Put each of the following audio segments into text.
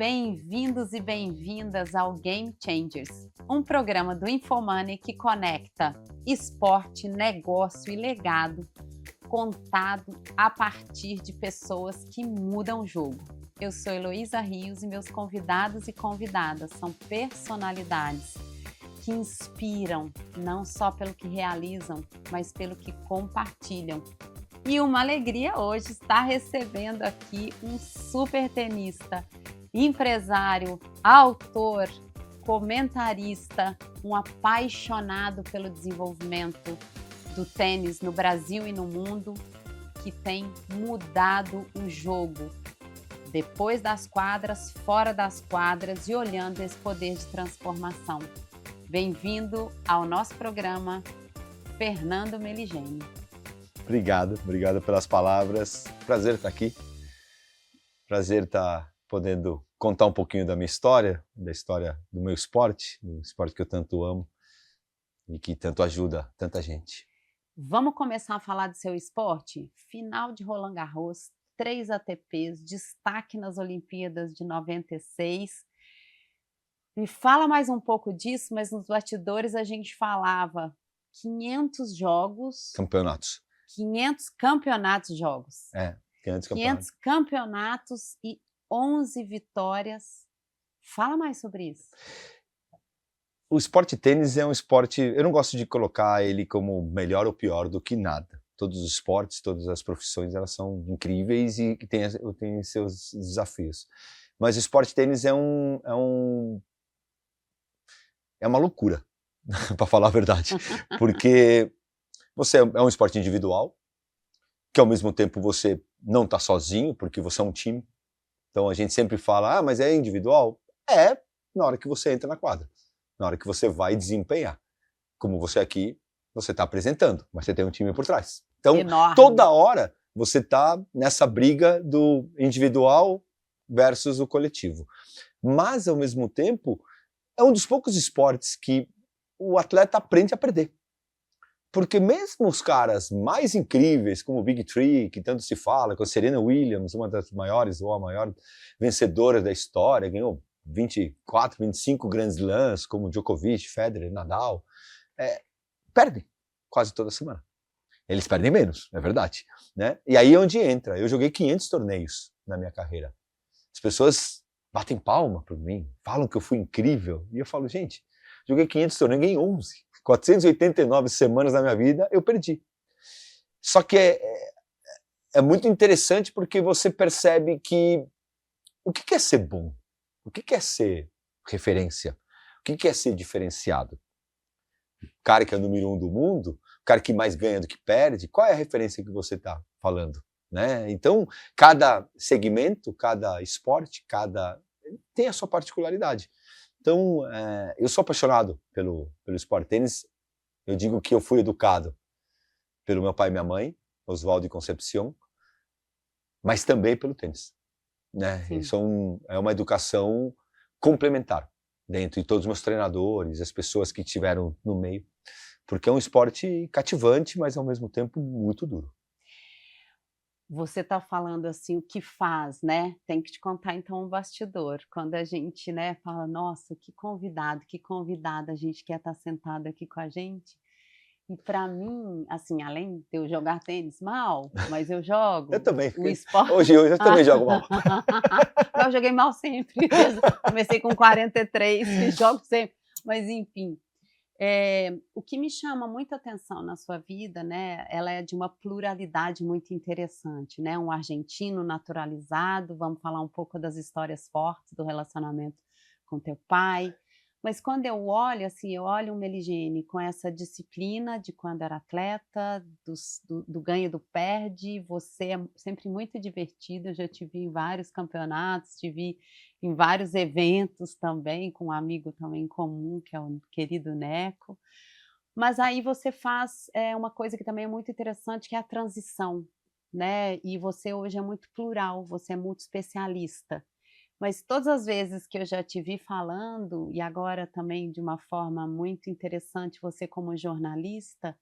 Bem-vindos e bem-vindas ao Game Changers, um programa do Infomoney que conecta esporte, negócio e legado, contado a partir de pessoas que mudam o jogo. Eu sou Heloísa Rios e meus convidados e convidadas são personalidades que inspiram não só pelo que realizam, mas pelo que compartilham. E uma alegria hoje estar recebendo aqui um super tenista, empresário, autor, comentarista, um apaixonado pelo desenvolvimento do tênis no Brasil e no mundo, que tem mudado o jogo depois das quadras, fora das quadras e olhando esse poder de transformação. Bem-vindo ao nosso programa, Fernando Meligeni. Obrigado pelas palavras. Prazer estar aqui. Prazer estar podendo contar um pouquinho da minha história, da história do meu esporte, do esporte que eu tanto amo e que tanto ajuda tanta gente. Vamos começar a falar do seu esporte? Final de Roland Garros, 3 ATPs, destaque nas Olimpíadas de 96. Me fala mais um pouco disso, mas nos bastidores a gente falava 500 jogos... Campeonatos. 500 campeonatos jogos. 500 campeonatos. 500 campeonatos e 11 vitórias. Fala mais sobre isso. O esporte tênis é um esporte, eu não gosto de colocar ele como melhor ou pior do que nada. Todos os esportes, todas as profissões, elas são incríveis e têm seus desafios. Mas o esporte tênis é uma loucura, para falar a verdade. Porque é um esporte individual, que ao mesmo tempo você não está sozinho, porque você é um time. Então a gente sempre fala, mas é individual? É, na hora que você entra na quadra, na hora que você vai desempenhar. Como você aqui, você está apresentando, mas você tem um time por trás. Então, enorme. Toda hora você está nessa briga do individual versus o coletivo. Mas, ao mesmo tempo, é um dos poucos esportes que o atleta aprende a perder. Porque mesmo os caras mais incríveis, como o Big Three, que tanto se fala, com a Serena Williams, uma das maiores ou a maior vencedora da história, ganhou 24, 25 Grand Slams, como Djokovic, Federer, Nadal, perdem quase toda semana. Eles perdem menos, é verdade. Né? E aí é onde entra. Eu joguei 500 torneios na minha carreira. As pessoas batem palma por mim, falam que eu fui incrível. E eu falo, gente, joguei 500 torneios, ganhei 11. 489 semanas da minha vida, eu perdi. Só que é muito interessante porque você percebe que o que é ser bom? O que é ser referência? O que é ser diferenciado? O cara que é o número 1 do mundo, o cara que mais ganha do que perde, qual é a referência que você está falando? Né? Então, cada segmento, cada esporte, tem a sua particularidade. Então, eu sou apaixonado pelo esporte tênis. Eu digo que eu fui educado pelo meu pai e minha mãe, Oswaldo e Concepción, mas também pelo tênis. Né? Isso é uma educação complementar dentro de todos os meus treinadores, as pessoas que estiveram no meio, porque é um esporte cativante, mas ao mesmo tempo muito duro. Você está falando assim, o que faz, né? Tem que te contar então um bastidor. Quando a gente, né, fala, nossa, que convidado, que convidada, a gente quer estar sentado aqui com a gente. E para mim, assim, além de eu jogar tênis mal, mas eu jogo. Eu também. O esporte... Hoje eu também jogo mal. Eu joguei mal sempre. Comecei com 43 e jogo sempre. Mas enfim. O que me chama muita atenção na sua vida, né, ela é de uma pluralidade muito interessante, né, um argentino naturalizado, vamos falar um pouco das histórias fortes do relacionamento com teu pai, mas quando eu olho, assim, eu olho um Meligeni com essa disciplina de quando era atleta, do ganho e do perde, você é sempre muito divertido, eu já te vi em vários campeonatos, te vi em vários eventos também, com um amigo também em comum, que é o querido Neco. Mas aí você faz uma coisa que também é muito interessante, que é a transição, né? E você hoje é muito plural, você é muito especialista. Mas todas as vezes que eu já te vi falando, e agora também de uma forma muito interessante, você como jornalista,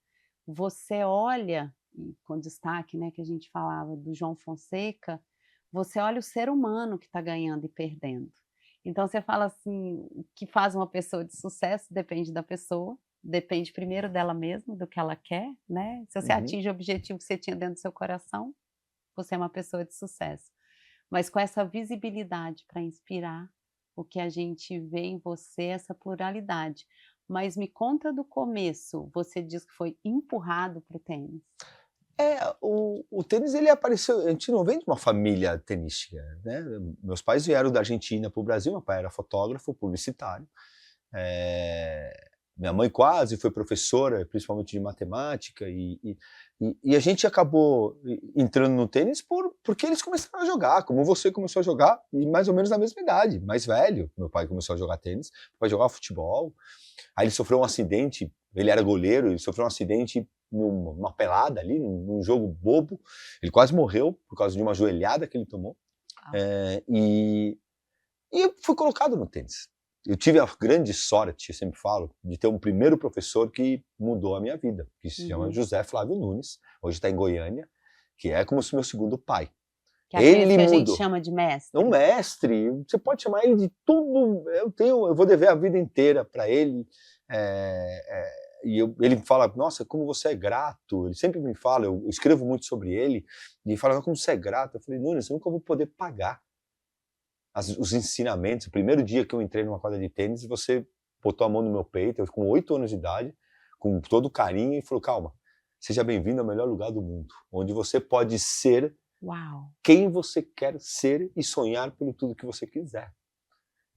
você olha, e com destaque, né, que a gente falava do João Fonseca, você olha o ser humano que está ganhando e perdendo. Então você fala assim, o que faz uma pessoa de sucesso depende da pessoa, depende primeiro dela mesma, do que ela quer, né. Se você Uhum. atinge o objetivo que você tinha dentro do seu coração, você é uma pessoa de sucesso. Mas com essa visibilidade para inspirar, o que a gente vê em você é essa pluralidade. Mas me conta do começo, você diz que foi empurrado para o tênis. O tênis ele apareceu, a gente não vem de uma família tenística, né, meus pais vieram da Argentina para o Brasil, meu pai era fotógrafo publicitário, minha mãe quase foi professora, principalmente de matemática, e a gente acabou entrando no tênis porque eles começaram a jogar, como você começou a jogar, e mais ou menos na mesma idade, mais velho, meu pai começou a jogar tênis, meu pai jogava futebol, aí ele sofreu um acidente, ele era goleiro, ele sofreu um acidente numa pelada ali, num jogo bobo, ele quase morreu por causa de uma joelhada que ele tomou, Uau. e eu fui colocado no tênis. Eu tive a grande sorte, eu sempre falo, de ter um primeiro professor que mudou a minha vida, que se chama Uhum. José Flávio Nunes, hoje está em Goiânia, que é como se meu segundo pai. Que é aqueles Ele que a gente mudou. chama de É um mestre. mestre, você pode chamar ele de tudo, eu vou dever a vida inteira para ele, ele fala, nossa, como você é grato, ele sempre me fala, eu escrevo muito sobre ele, e ele fala, como você é grato, eu falei, Nunes, eu nunca vou poder pagar os ensinamentos. O primeiro dia que eu entrei numa quadra de tênis, você botou a mão no meu peito, eu com 8 anos de idade, com todo carinho, e falou, calma, seja bem-vindo ao melhor lugar do mundo, onde você pode ser Uau, quem você quer ser e sonhar por tudo que você quiser.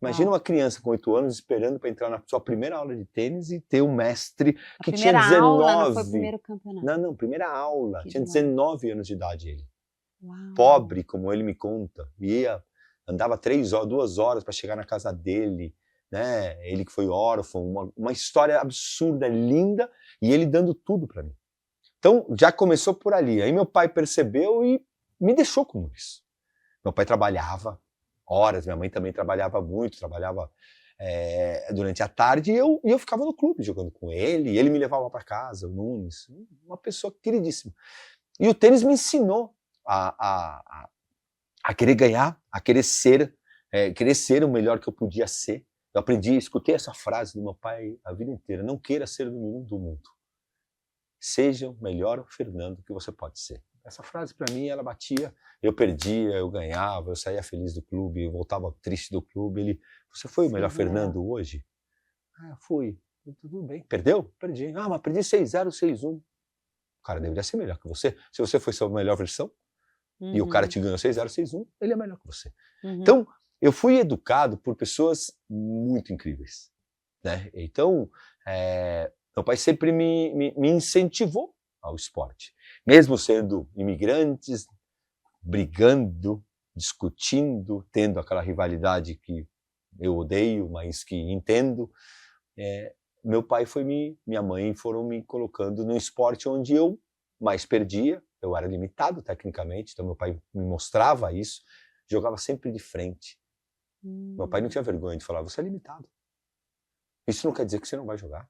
Imagina uau. uma criança com 8 anos esperando para entrar na sua primeira aula de tênis e ter um mestre A que tinha primeira aula, não foi o 19. primeiro campeonato. Não, primeira aula, Que tinha demais. 19 anos de idade ele. Uau. Pobre, como ele me conta, andava 3 horas, 2 horas para chegar na casa dele, né? Ele que foi órfão, uma história absurda, linda, e ele dando tudo para mim. Então, já começou por ali. Aí meu pai percebeu e me deixou com isso. Meu pai trabalhava horas, minha mãe também trabalhava muito, trabalhava durante a tarde, e eu ficava no clube jogando com ele, e ele me levava para casa, o Nunes, uma pessoa queridíssima. E o tênis me ensinou a querer ganhar, a querer ser o melhor que eu podia ser. Eu aprendi, escutei essa frase do meu pai a vida inteira, não queira ser o número 1 do mundo. Seja o melhor Fernando que você pode ser. Essa frase para mim, ela batia, eu perdia, eu ganhava, eu saía feliz do clube, eu voltava triste do clube, você foi o melhor Seja o melhor. Fernando hoje? Ah, fui. Tudo bem. Perdeu? Perdi. Ah, mas perdi 6-0, 6-1. O cara deveria ser melhor que você. Se você foi sua melhor versão, e o cara Uhum, te ganhou 6-0, 6-1, ele é melhor que você. uhum. Então, eu fui educado por pessoas muito incríveis, né? Então, meu pai sempre me incentivou ao esporte. Mesmo sendo imigrantes, brigando, discutindo, tendo aquela rivalidade que eu odeio, mas que entendo, meu pai minha mãe foram me colocando no esporte onde eu mais perdia, eu era limitado tecnicamente, então meu pai me mostrava isso, jogava sempre de frente. Meu pai não Hum. tinha vergonha de falar, você é limitado. Isso não quer dizer que você não vai jogar.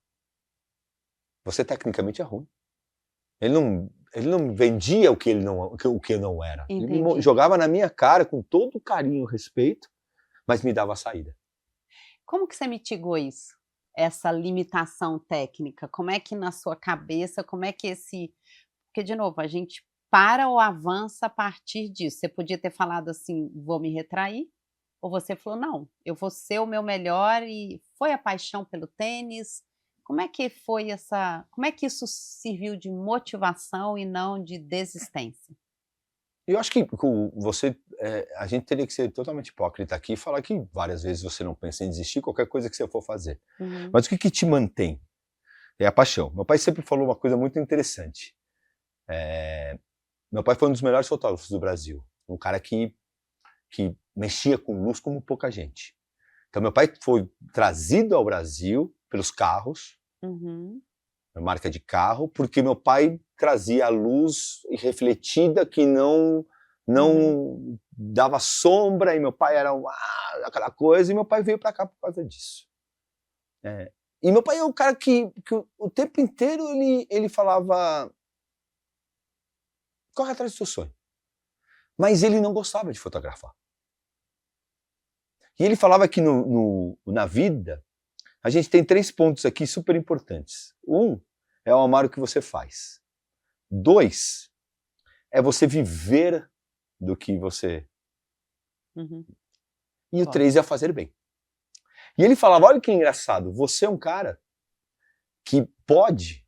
Você tecnicamente é ruim. Ele não vendia o que ele não, o que eu não era. Ele Entendi. jogava na minha cara com todo o carinho e respeito, mas me dava a saída. Como que você mitigou isso? Essa limitação técnica? Como é que na sua cabeça, como é que esse porque de novo, a gente para ou avança a partir disso. Você podia ter falado assim: "Vou me retrair", ou você falou: "Não, eu vou ser o meu melhor", e foi a paixão pelo tênis? Como é que foi como é que isso serviu de motivação e não de desistência? E eu acho que a gente teria que ser totalmente hipócrita aqui e falar que várias vezes você não pensa em desistir qualquer coisa que você for fazer. Uhum, Mas o que te mantém? É a paixão. Meu pai sempre falou uma coisa muito interessante. Meu pai foi um dos melhores fotógrafos do Brasil. Um cara que mexia com luz como pouca gente. Então meu pai foi trazido ao Brasil pelos carros, uhum, marca de carro, porque meu pai trazia a luz refletida que não uhum. não dava sombra, e meu pai era aquela coisa, e meu pai veio para cá por causa disso. E meu pai é um cara que o tempo inteiro ele falava, corre atrás do seu sonho. Mas ele não gostava de fotografar. E ele falava que na vida, a gente tem 3 pontos aqui super importantes. 1 é o amar o que você faz. 2 é você viver do que você... E o 3 é fazer bem. E ele falava, olha que engraçado, você é um cara que pode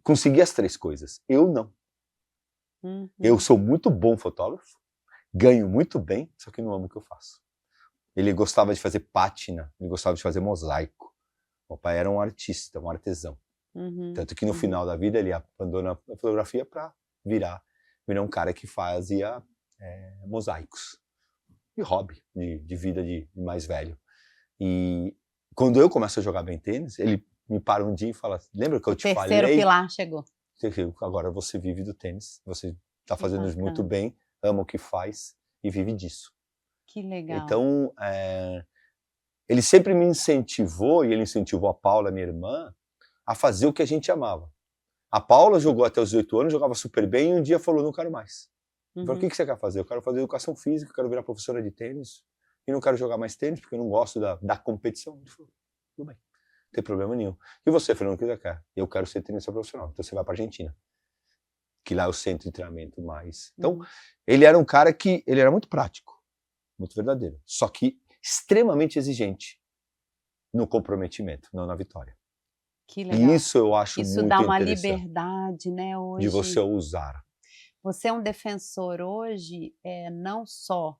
conseguir as 3 coisas. Eu não. Eu sou muito bom fotógrafo, ganho muito bem, só que não amo o que eu faço. Ele gostava de fazer pátina, ele gostava de fazer mosaico. O pai era um artista, um artesão. Tanto que no final da vida ele abandona a fotografia para virar um cara que fazia mosaicos. De hobby, de vida de mais velho. E quando eu começo a jogar bem tênis, ele me para um dia e fala, lembra que eu te falei? O terceiro pilar chegou. Agora você vive do tênis, você está fazendo isso muito bem, ama o que faz e vive disso. Que legal. Então, ele sempre me incentivou, e ele incentivou a Paula, minha irmã, a fazer o que a gente amava. A Paula jogou até os 18 anos, jogava super bem, e um dia falou, não quero mais. Eu falei, o que você quer fazer? Eu quero fazer educação física, eu quero virar professora de tênis, e não quero jogar mais tênis, porque eu não gosto da competição. Ele falou, tudo bem, não tem problema nenhum. E você, Fernando, o que você quer? Eu quero ser tenista profissional, então você vai para a Argentina, que lá é o centro de treinamento mais. Então, ele era um cara que, ele era muito prático, muito verdadeiro, só que extremamente exigente no comprometimento, não na vitória. Que legal. E isso eu acho muito interessante. Isso dá uma liberdade, né, hoje. De você usar. Você é um defensor hoje, não só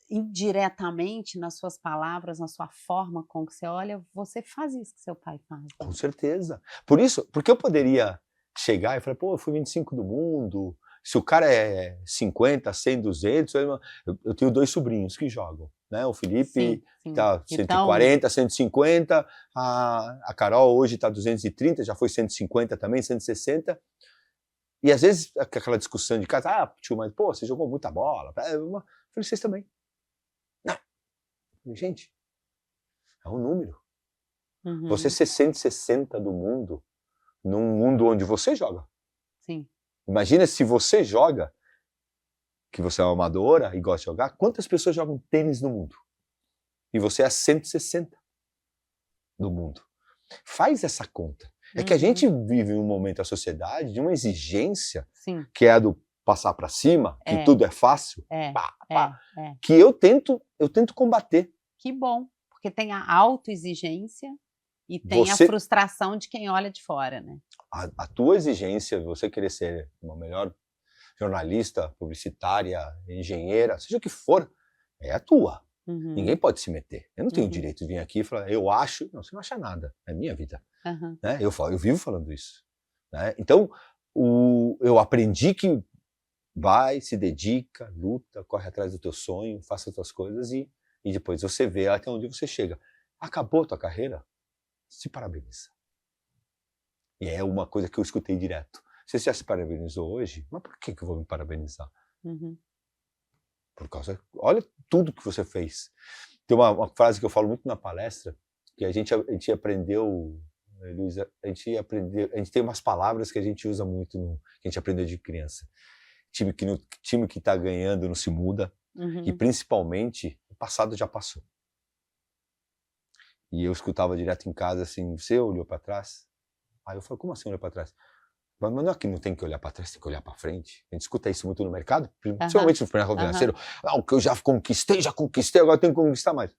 indiretamente nas suas palavras, na sua forma com que você olha, você faz isso que seu pai faz. Com certeza. Por isso, porque eu poderia chegar e falar, pô, eu fui 25 do mundo, se o cara é 50, 100, 200, eu tenho 2 sobrinhos que jogam, né? O Felipe tá 140, 150, a Carol hoje tá 230, já foi 150 também, 160. E às vezes aquela discussão de casa, tio, mas pô, você jogou muita bola. Eu falei, vocês também. Não. Gente, é um número. Você ser 160 do mundo, num mundo onde você joga. Sim. Imagina se você joga, que você é uma amadora e gosta de jogar, quantas pessoas jogam tênis no mundo? E você é 160 do mundo. Faz essa conta. É que a gente vive um momento da sociedade de uma exigência, que é a do passar para cima, que tudo é fácil, que eu tento combater. Que bom, porque tem a autoexigência e tem a frustração de quem olha de fora, né? A tua exigência, você querer ser uma melhor jornalista, publicitária, engenheira, seja o que for, é a tua. Ninguém pode se meter. Eu não tenho o direito de vir aqui e falar, eu acho. Não, você não acha nada. É minha vida. Né? Eu vivo falando isso. Né? Então, eu aprendi que vai, se dedica, luta, corre atrás do teu sonho, faça as tuas coisas e depois você vê até onde você chega. Acabou a tua carreira? Se parabeniza. E é uma coisa que eu escutei direto. Você já se parabenizou hoje? Mas por que eu vou me parabenizar? Por causa... Olha tudo que você fez. Tem uma frase que eu falo muito na palestra, que a gente aprendeu, Luísa, a gente tem umas palavras que a gente usa muito, que a gente aprendeu de criança. Time que está ganhando não se muda, e principalmente, o passado já passou. E eu escutava direto em casa assim, você olhou para trás? Aí eu falo, como assim olhou para trás? Mas não é que não tem que olhar para trás, tem que olhar para frente. A gente escuta isso muito no mercado, principalmente no mercado financeiro. O que eu já conquistei, agora eu tenho que conquistar mais.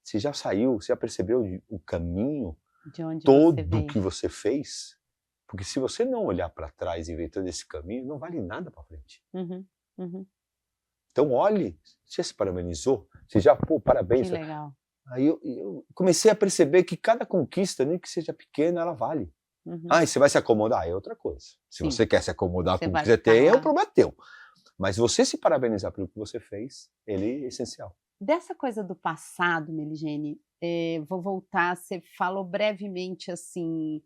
Você já saiu, você já percebeu o caminho todo que você fez? Porque se você não olhar para trás e ver todo esse caminho, não vale nada para frente. Então olhe, você já se parabenizou? Você já, parabéns. Que legal. Aí eu comecei a perceber que cada conquista, nem que seja pequena, ela vale. E você vai se acomodar? É outra coisa. Se você quer se acomodar com o que você tem, é um problema teu. Mas você se parabenizar pelo que você fez, ele é essencial. Dessa coisa do passado, Meligene, vou voltar, você falou brevemente assim,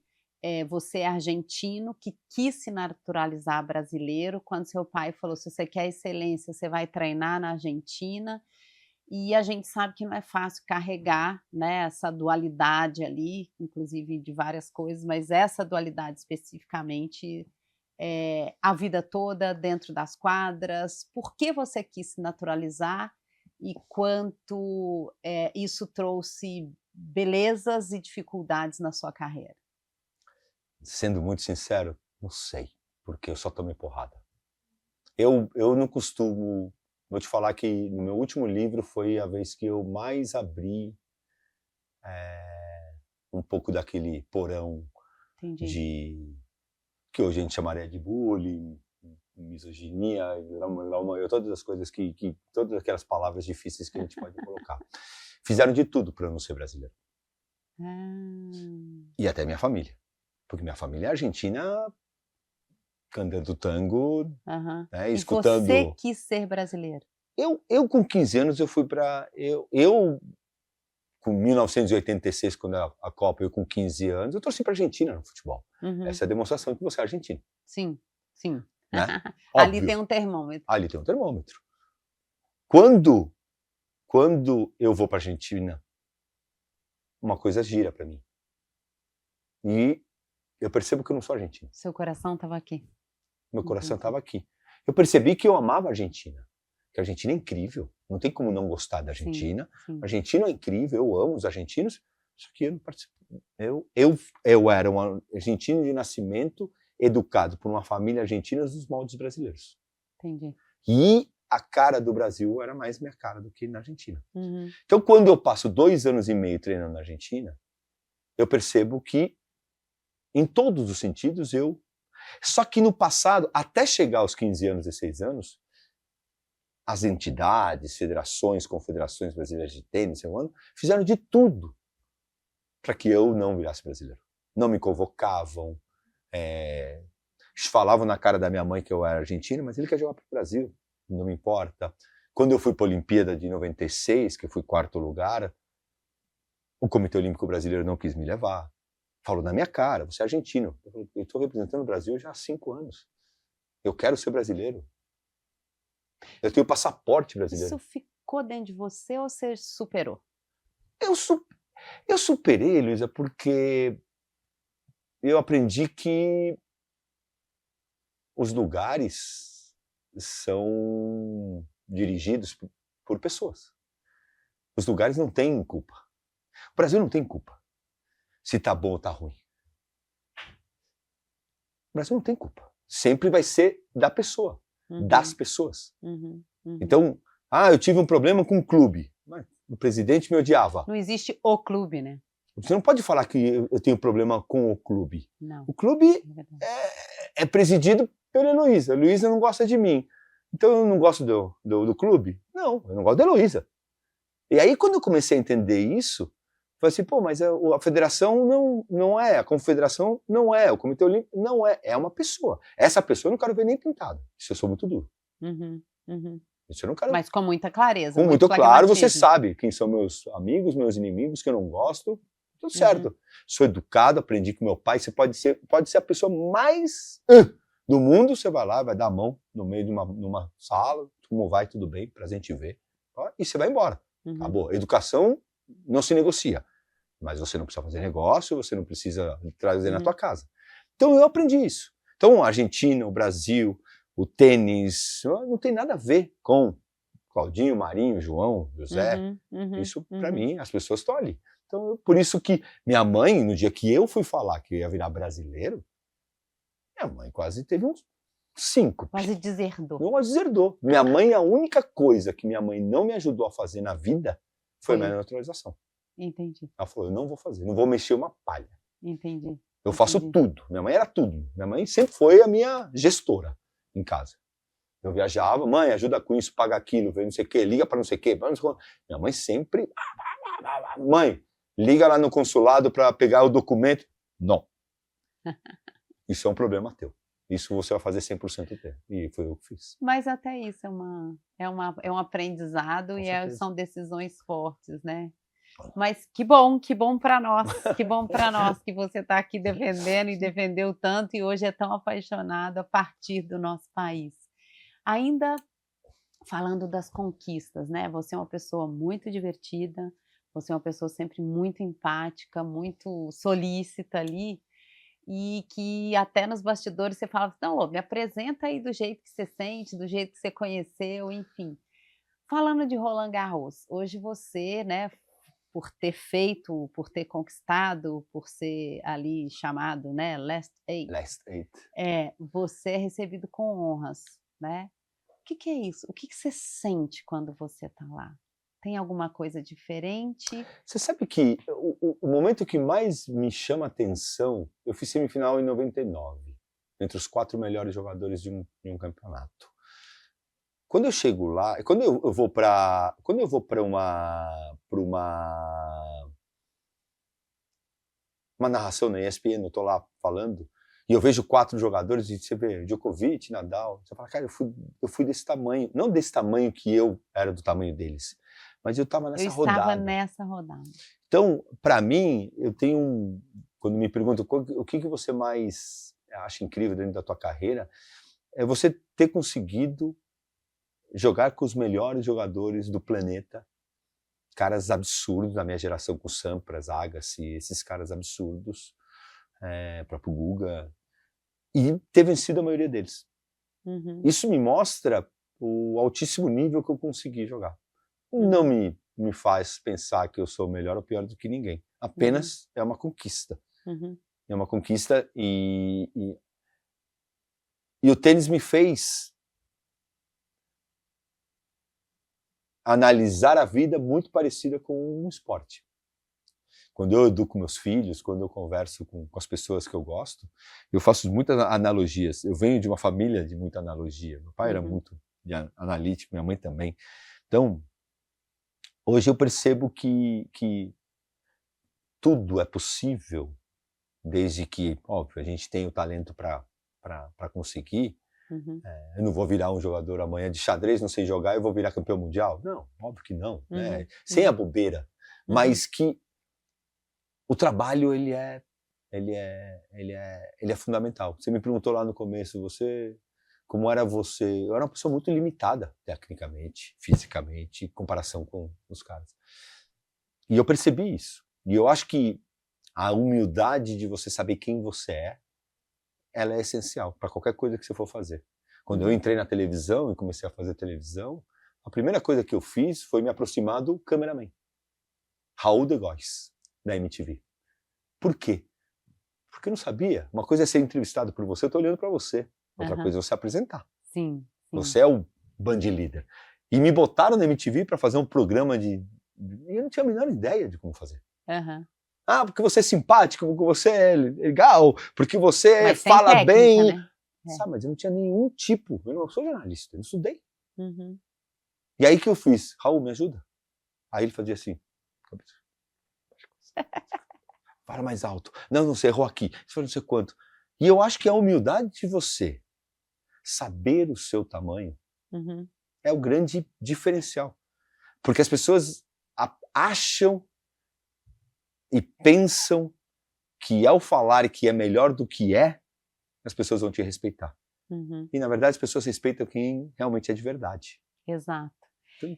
você é argentino que quis se naturalizar brasileiro, quando seu pai falou, se você quer excelência, você vai treinar na Argentina, e a gente sabe que não é fácil carregar, né, essa dualidade ali, inclusive de várias coisas, mas essa dualidade especificamente a vida toda dentro das quadras? Por que você quis se naturalizar e quanto isso trouxe belezas e dificuldades na sua carreira? Sendo muito sincero, não sei, porque eu só tomei porrada. Eu não costumo... Vou te falar que no meu último livro foi a vez que eu mais abri um pouco daquele porão Entendi. que hoje a gente chamaria de bullying, misoginia, todas as coisas todas aquelas palavras difíceis que a gente pode colocar. Fizeram de tudo para eu não ser brasileiro. E até minha família. Porque minha família é argentina, cantando tango, né, escutando... E você quis ser brasileiro? Eu com 15 anos, eu fui para... Com 1986, quando a Copa, eu com 15 anos, eu torci para a Argentina no futebol. Essa é a demonstração que você é argentino. Sim, sim. Né? Ali tem um termômetro. Ali tem um termômetro. Quando eu vou para a Argentina, uma coisa gira para mim. E eu percebo que eu não sou argentino. Seu coração estava aqui. Meu coração estava aqui. Eu percebi que eu amava a Argentina. Que a Argentina é incrível. Não tem como não gostar da Argentina. Sim. A Argentina é incrível, eu amo os argentinos. Só que eu não participo. Eu era um argentino de nascimento, educado por uma família argentina dos moldes brasileiros. Entendi. E a cara do Brasil era mais minha cara do que na Argentina. Então, quando eu passo 2 anos e meio treinando na Argentina, eu percebo que, em todos os sentidos, Só que no passado, até chegar aos 15 anos, 16 anos, as entidades, federações, confederações brasileiras de tênis, fizeram de tudo para que eu não virasse brasileiro. Não me convocavam, falavam na cara da minha mãe que eu era argentino, mas ele quer jogar para o Brasil, não me importa. Quando eu fui para a Olimpíada de 96, que eu fui 4º lugar, o Comitê Olímpico Brasileiro não quis me levar. Falou na minha cara, você é argentino. Eu estou representando o Brasil já há 5 anos. Eu quero ser brasileiro. Eu tenho passaporte brasileiro. Isso ficou dentro de você ou você superou? Eu superei, Luísa, porque eu aprendi que os lugares são dirigidos por pessoas. Os lugares não têm culpa. O Brasil não tem culpa se tá bom ou tá ruim. O Brasil não tem culpa. Sempre vai ser da pessoa, das pessoas. Então, eu tive um problema com o clube. Mas o presidente me odiava. Não existe o clube, né? Você não pode falar que eu tenho problema com o clube. Não. O clube é presidido pela Heloísa. A Heloísa não gosta de mim. Então eu não gosto do clube? Não, eu não gosto da Heloísa. E aí quando eu comecei a entender isso, eu falei assim, mas a federação não é, a confederação não é, o Comitê Olímpico não é, é uma pessoa. Essa pessoa eu não quero ver nem pintada. Isso eu sou muito duro. Isso eu não quero. Mas com muita clareza. Com muito claro, você sabe quem são meus amigos, meus inimigos, que eu não gosto. Tudo certo. Sou educado, aprendi com meu pai. Você pode ser a pessoa mais do mundo. Você vai lá, vai dar a mão no meio de numa sala. Como vai? Tudo bem? Prazer em te ver. E você vai embora. Acabou. Educação não se negocia. Mas você não precisa fazer negócio, você não precisa trazer na tua casa. Então eu aprendi isso. Então a Argentina, o Brasil, o tênis, não tem nada a ver com Claudinho, Marinho, João, José. Isso, para mim, as pessoas estão ali. Então, por isso que minha mãe, no dia que eu fui falar que eu ia virar brasileiro, minha mãe quase teve uns 5. Quase deserdou. Quase deserdou. Minha mãe, a única coisa que minha mãe não me ajudou a fazer na vida foi a minha naturalização. Entendi. Ela falou, eu não vou fazer, não vou mexer uma palha. Entendi. Eu faço tudo. Minha mãe era tudo. Minha mãe sempre foi a minha gestora em casa. Eu viajava, mãe, ajuda com isso, paga aquilo, vê não sei o quê, liga para não sei o quê. Minha mãe sempre... Mãe, liga lá no consulado para pegar o documento. Não. Isso é um problema teu. Isso você vai fazer 100% teu. E foi eu que fiz. Mas até isso é um aprendizado são decisões fortes, né? Mas que bom para nós, que você está aqui defendendo e defendeu tanto e hoje é tão apaixonado a partir do nosso país. Ainda falando das conquistas, né? Você é uma pessoa muito divertida, você é uma pessoa sempre muito empática, muito solícita ali. e que até nos bastidores você falava: "Não, Lô, me apresenta aí do jeito que você sente, do jeito que você conheceu", enfim. Falando de Roland Garros, hoje você, né, por ter feito, por ter conquistado, por ser ali chamado, né, Last Eight, Last Eight. você é recebido com honras, né. O que que é isso? O que que você sente quando você está lá? Tem alguma coisa diferente? Você sabe que o momento que mais me chama a atenção, eu fiz semifinal em 99, entre os 4 melhores jogadores de um campeonato. Quando eu chego lá, quando eu vou para uma narração na ESPN, eu tô lá falando, e eu vejo 4 jogadores, e você vê Djokovic, Nadal, você fala: "Cara, eu fui desse tamanho", não desse tamanho que eu era do tamanho deles, mas eu estava Eu nessa estava rodada. nessa rodada. Então, para mim, eu tenho quando me perguntam o que que você mais acha incrível dentro da tua carreira, é você ter conseguido jogar com os melhores jogadores do planeta, caras absurdos da minha geração, com o Sampras, Agassi, esses caras absurdos, próprio Guga, e ter vencido a maioria deles. Uhum, Isso me mostra o altíssimo nível que eu consegui jogar. Não uhum, me faz pensar que eu sou melhor ou pior do que ninguém. uhum, Apenas é uma conquista. uhum, É uma conquista e o tênis me fez analisar a vida muito parecida com um esporte. Quando eu educo meus filhos, quando eu converso com as pessoas que eu gosto, eu faço muitas analogias. Eu venho de uma família de muita analogia. Meu pai era uhum, muito analítico, minha mãe também. Então, hoje eu percebo que tudo é possível, desde que, óbvio, a gente tem o talento para conseguir. uhum, Eu não vou virar um jogador amanhã de xadrez, não sei jogar, eu vou virar campeão mundial? Não, óbvio que não, né? uhum, Sem a uhum, bobeira. uhum, Mas que o trabalho, ele é fundamental. Você me perguntou lá no começo, como era você? Eu era uma pessoa muito limitada, tecnicamente, fisicamente, em comparação com os caras. E eu percebi isso. E eu acho que a humildade de você saber quem você é, ela é essencial para qualquer coisa que você for fazer. Quando eu uhum, entrei na televisão e comecei a fazer televisão, a primeira coisa que eu fiz foi me aproximar do cameraman, Raul de Góes, da MTV. Por quê? Porque eu não sabia. Uma coisa é ser entrevistado por você, eu estou olhando para você. Outra aham. coisa é você apresentar. Sim, sim. Você é o band leader. E me botaram na MTV para fazer um programa e eu não tinha a menor ideia de como fazer. Aham. Ah, porque você é simpático, porque você é legal, porque você Mas sem fala técnica, bem. né? É. Sabe, mas eu não tinha nenhum tipo. Eu não sou jornalista, eu não estudei. Uhum. E aí que eu fiz? Raul, me ajuda. Aí ele fazia assim. Para mais alto. Não, você errou aqui. Você falou não sei quanto. E eu acho que a humildade de você saber o seu tamanho Uhum. é o grande diferencial. Porque as pessoas acham e pensam que ao falar que é melhor do que é, as pessoas vão te respeitar. Uhum. E na verdade as pessoas respeitam quem realmente é de verdade. Exato. Então,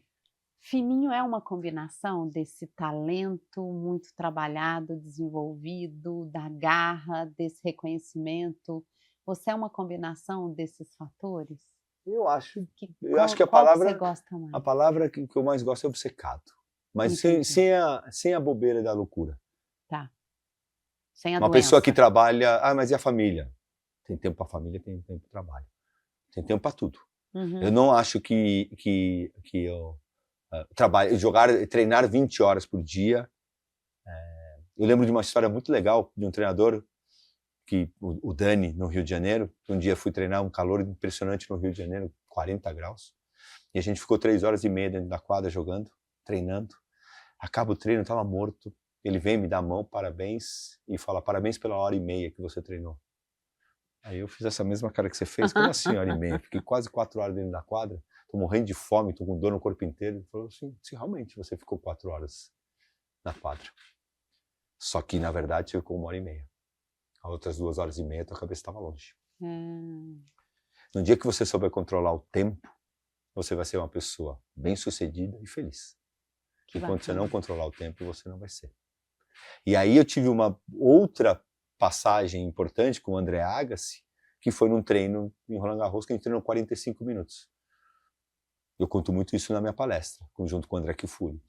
Fininho é uma combinação desse talento muito trabalhado, desenvolvido, da garra, desse reconhecimento. Você é uma combinação desses fatores? eu acho, Que eu acho que qual que você gosta a mais? palavra que eu mais gosto é obcecado. Mas Entendi. sem a bobeira da loucura. Tá. Sem a Uma pessoa que doença. trabalha, mas e a família? Tem tempo para a família, tem tempo para o trabalho. Tem tempo para tudo. Eu Uhum. não acho que eu treinar 20 horas por dia. Eu lembro de uma história muito legal de um treinador, que o Dani, no Rio de Janeiro, que um dia fui treinar um calor impressionante no Rio de Janeiro, 40 graus, e a gente ficou 3 horas e meia dentro da quadra jogando, treinando. Acaba o treino, estava morto. Ele vem me dar a mão, parabéns, e fala: parabéns pela 1 hora e meia que você treinou. Aí eu fiz essa mesma cara que você fez. Como assim 1 hora e meia? Fiquei quase 4 horas dentro da quadra, tô morrendo de fome, tô com dor no corpo inteiro. Ele falou assim: se realmente você ficou 4 horas na quadra. Só que, na verdade, você ficou 1 hora e meia. As outras 2 horas e meia, tua cabeça estava longe. Hum, No dia que você souber controlar o tempo, você vai ser uma pessoa bem-sucedida e feliz. que Enquanto você não bacana. controlar o tempo, você não vai ser. E aí eu tive uma outra passagem importante com o André Agassi, que foi num treino em Roland Garros que a gente treinou 45 minutos. Eu conto muito isso na minha palestra, junto com o André Kifuri.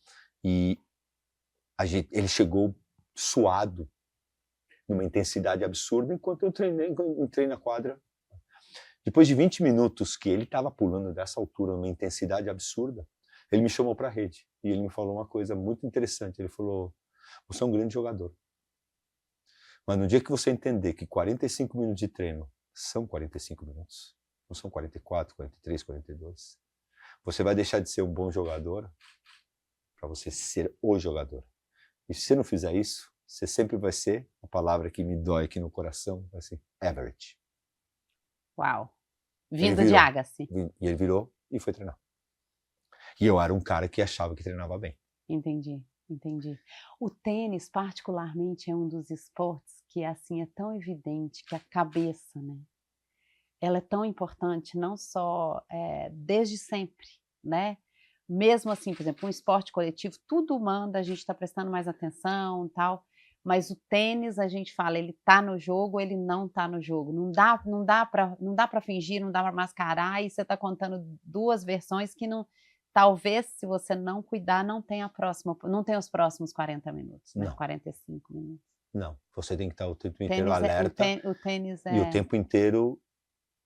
E ele chegou suado, numa intensidade absurda, enquanto eu entrei na quadra. Depois de 20 minutos que ele estava pulando dessa altura, numa intensidade absurda, ele me chamou para a rede. E ele me falou uma coisa muito interessante. Ele falou, você é um grande jogador. Mas no dia que você entender que 45 minutos de treino são 45 minutos, não são 44, 43, 42, você vai deixar de ser um bom jogador para você ser o jogador. E se você não fizer isso, você sempre vai ser, a palavra que me dói aqui no coração, vai ser average. Uau. Vindo de Agassi. E ele virou e foi treinar. E eu era um cara que achava que treinava bem. Entendi. O tênis, particularmente, é um dos esportes que assim, é tão evidente que a cabeça, né? Ela é tão importante, não só desde sempre, né? Mesmo assim, por exemplo, um esporte coletivo, tudo manda, a gente está prestando mais atenção e tal, mas o tênis, a gente fala, ele está no jogo, ele não está no jogo. Não dá para fingir, não dá para mascarar, e você está contando duas versões que não. Talvez, se você não cuidar, não tenha os próximos 40 minutos, né? Não. 45 minutos. Não, você tem que estar o tempo inteiro alerta. O tênis E o tempo inteiro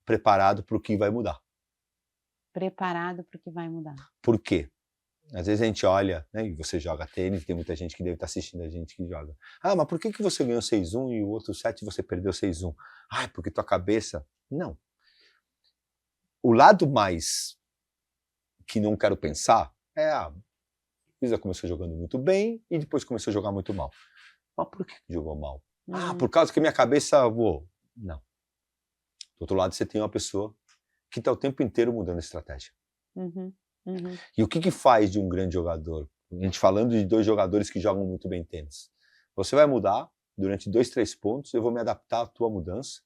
preparado para o que vai mudar. Preparado para o que vai mudar. Por quê? Às vezes a gente olha, né, e você joga tênis, tem muita gente que deve estar assistindo a gente que joga. Ah, mas por que você ganhou 6-1 e o outro set você perdeu 6-1? Ah, porque tua cabeça... Não. O lado mais que não quero pensar é a Luísa começou jogando muito bem e depois começou a jogar muito mal. Mas por que jogou mal? Ah, por causa que minha cabeça voou. Não. Do outro lado você tem uma pessoa que está o tempo inteiro mudando a estratégia. E o que faz de um grande jogador? A gente falando de dois jogadores que jogam muito bem tênis. Você vai mudar durante 2, 3 pontos, eu vou me adaptar à tua mudança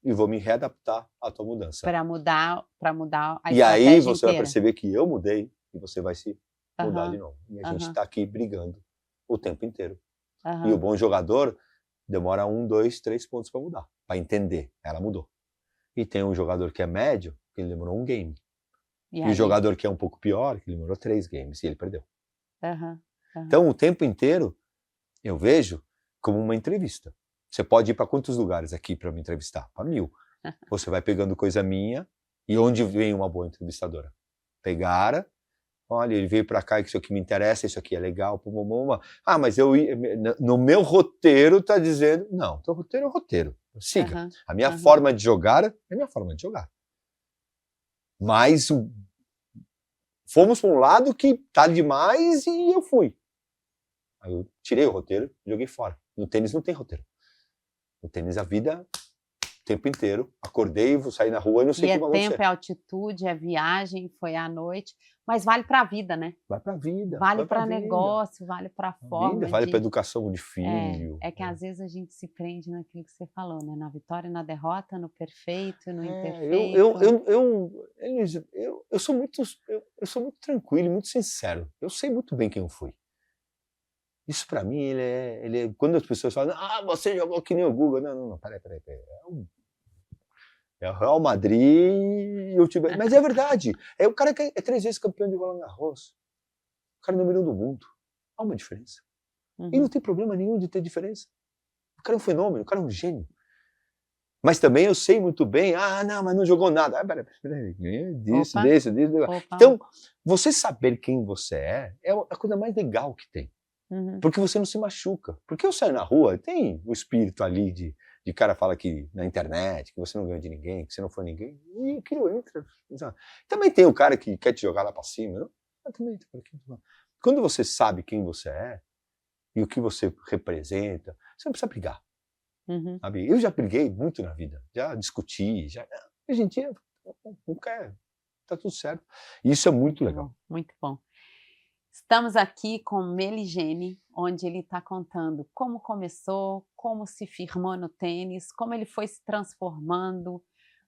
e vou me readaptar à tua mudança. Para mudar a e estratégia aí você inteira. vai perceber que eu mudei e você vai se mudar de novo. E a gente está aqui brigando o tempo inteiro. E o bom jogador demora 1, 2, 3 pontos para mudar, para entender. Ela mudou. E tem um jogador que é médio, que ele demorou 1 game. E o jogador que é um pouco pior, que ele demorou 3 games e ele perdeu. Então, o tempo inteiro, eu vejo como uma entrevista. Você pode ir para quantos lugares aqui para me entrevistar? Para 1000. Você vai pegando coisa minha, e onde vem uma boa entrevistadora? Pegaram, olha, ele veio para cá, que isso aqui me interessa, isso aqui é legal, ah, mas no meu roteiro tá dizendo, não, teu roteiro é roteiro, siga. A minha forma de jogar é a minha forma de jogar. Mas fomos para um lado que tá demais e eu fui. Aí eu tirei o roteiro e joguei fora. No tênis não tem roteiro. No tênis a vida, o tempo inteiro, acordei, vou sair na rua e não sei o que vai acontecer. E é tempo, é altitude, é viagem, foi à noite, mas vale para a vida, né? Vai para a vida. Vale para negócio, vale para a forma. Vale para educação de filho. É que às vezes a gente se prende naquilo que você falou, né? Na vitória, na derrota, no perfeito, no imperfeito. Eu sou muito tranquilo e muito sincero. Eu sei muito bem quem eu fui. Isso para mim, ele é... Quando as pessoas falam, você jogou que nem o Guga. Não, peraí. É o Real Madrid, mas é verdade. É o cara que é 3 vezes campeão de Roland Garros. O cara é número 1 do mundo. Há uma diferença. E não tem problema nenhum de ter diferença. O cara é um fenômeno, o cara é um gênio. Mas também eu sei muito bem, mas não jogou nada. Peraí, disso. Então, você saber quem você é a coisa mais legal que tem. Porque você não se machuca. Porque eu saio na rua, tem o espírito ali de cara fala que na internet, que você não ganhou de ninguém, que você não foi ninguém, e aquilo entra. Também tem o cara que quer te jogar lá pra cima. Não? Quando você sabe quem você é e o que você representa, você não precisa brigar. Sabe? Eu já briguei muito na vida, já discuti, hoje em dia não quer, tá tudo certo. E isso é muito legal. Muito bom. Estamos aqui com Meligeni, onde ele está contando como começou, como se firmou no tênis, como ele foi se transformando,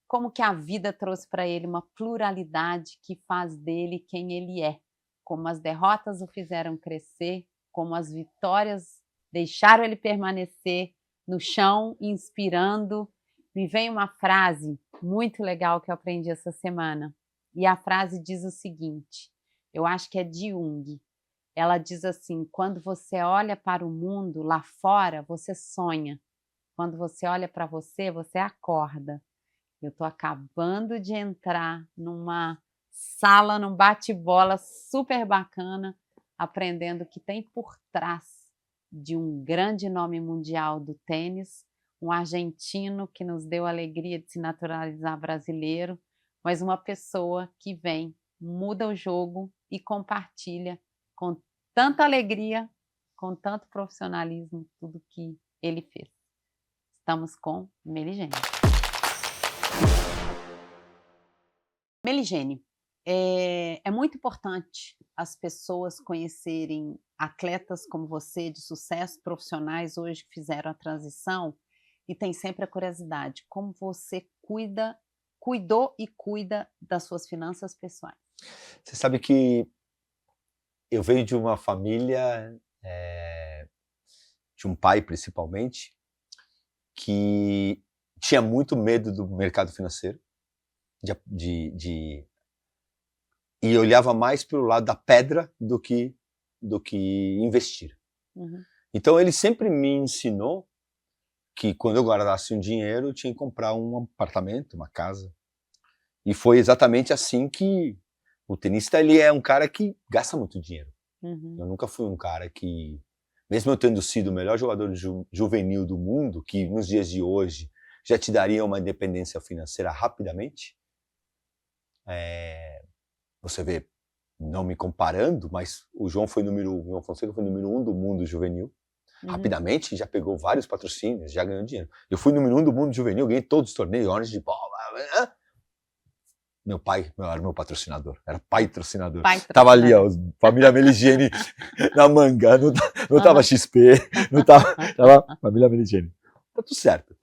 como que a vida trouxe para ele uma pluralidade que faz dele quem ele é, como as derrotas o fizeram crescer, como as vitórias deixaram ele permanecer no chão, inspirando. Me vem uma frase muito legal que eu aprendi essa semana. E a frase diz o seguinte, eu acho que é de Jung. Ela diz assim, quando você olha para o mundo lá fora, você sonha. Quando você olha para você, você acorda. Eu estou acabando de entrar numa sala, num bate-bola super bacana, aprendendo o que tem por trás de um grande nome mundial do tênis, um argentino que nos deu a alegria de se naturalizar brasileiro, mas uma pessoa que vem, muda o jogo e compartilha com tanta alegria, com tanto profissionalismo, tudo que ele fez. Estamos com Meligene. Meligene, é muito importante as pessoas conhecerem atletas como você, de sucesso, profissionais hoje que fizeram a transição, e tem sempre a curiosidade, como você cuidou e cuida das suas finanças pessoais? Você sabe que eu venho de uma família, de um pai principalmente, que tinha muito medo do mercado financeiro, e olhava mais pelo lado da pedra do que investir. Uhum. Então ele sempre me ensinou que quando eu guardasse um dinheiro, eu tinha que comprar um apartamento, uma casa. E foi exatamente assim que o tenista, ele é um cara que gasta muito dinheiro. Uhum. Eu nunca fui um cara que, mesmo eu tendo sido o melhor jogador juvenil do mundo, que nos dias de hoje já te daria uma independência financeira rapidamente, você vê, não me comparando, mas o João Fonseca foi número 1 do mundo juvenil. Uhum. Rapidamente já pegou vários patrocínios, já ganhou dinheiro. Eu fui número 1 do mundo juvenil, ganhei todos os torneios, Orange de bola. Meu pai era meu patrocinador, era patrocinador. Tava ali, ó, família Meligene na manga, não tava XP, não tava família Meligene. Tá tudo certo.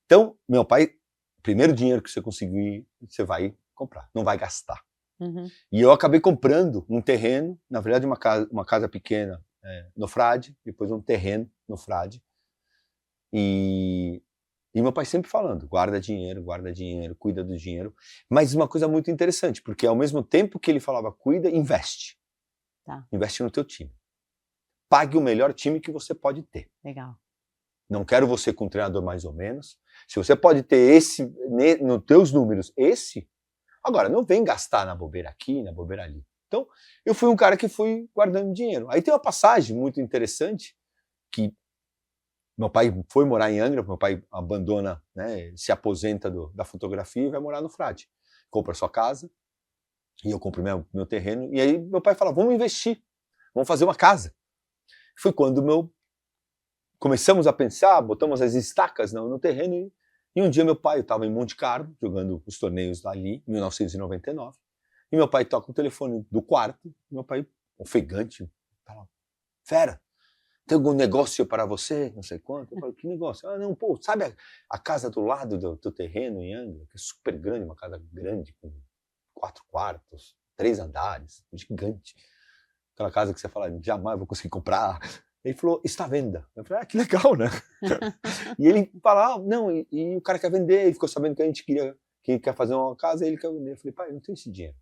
Então, meu pai, primeiro dinheiro que você conseguir, você vai comprar, não vai gastar. Uhum. E eu acabei comprando um terreno, na verdade uma casa pequena no Frade, depois um terreno no Frade. E meu pai sempre falando, guarda dinheiro, cuida do dinheiro. Mas uma coisa muito interessante, porque ao mesmo tempo que ele falava, cuida, investe. Tá. Investe no teu time. Pague o melhor time que você pode ter. Legal. Não quero você com um treinador mais ou menos. Se você pode ter esse, nos teus números, esse, agora não vem gastar na bobeira aqui, na bobeira ali. Então, eu fui um cara que fui guardando dinheiro. Aí tem uma passagem muito interessante, que meu pai foi morar em Angra, meu pai abandona, né, se aposenta da fotografia e vai morar no Frade. Compra sua casa, e eu compro meu terreno, e aí meu pai fala, vamos investir, vamos fazer uma casa. Foi quando começamos a pensar, botamos as estacas no terreno, e um dia meu pai estava em Monte Carlo, jogando os torneios ali, em 1999, e meu pai toca o telefone do quarto, meu pai, ofegante, fala, Fera, tem algum negócio para você? Não sei quanto. Eu falo, que negócio? Ah, não, pô, sabe a casa do lado do terreno em Angra, que é super grande, uma casa grande, com 4 quartos, 3 andares, gigante. Aquela casa que você fala, jamais vou conseguir comprar. Ele falou, está à venda. Eu falei, que legal, né? E ele fala, não, e o cara quer vender, ele ficou sabendo que a gente quer fazer uma casa, e ele quer vender. Eu falei, pai, eu não tenho esse dinheiro.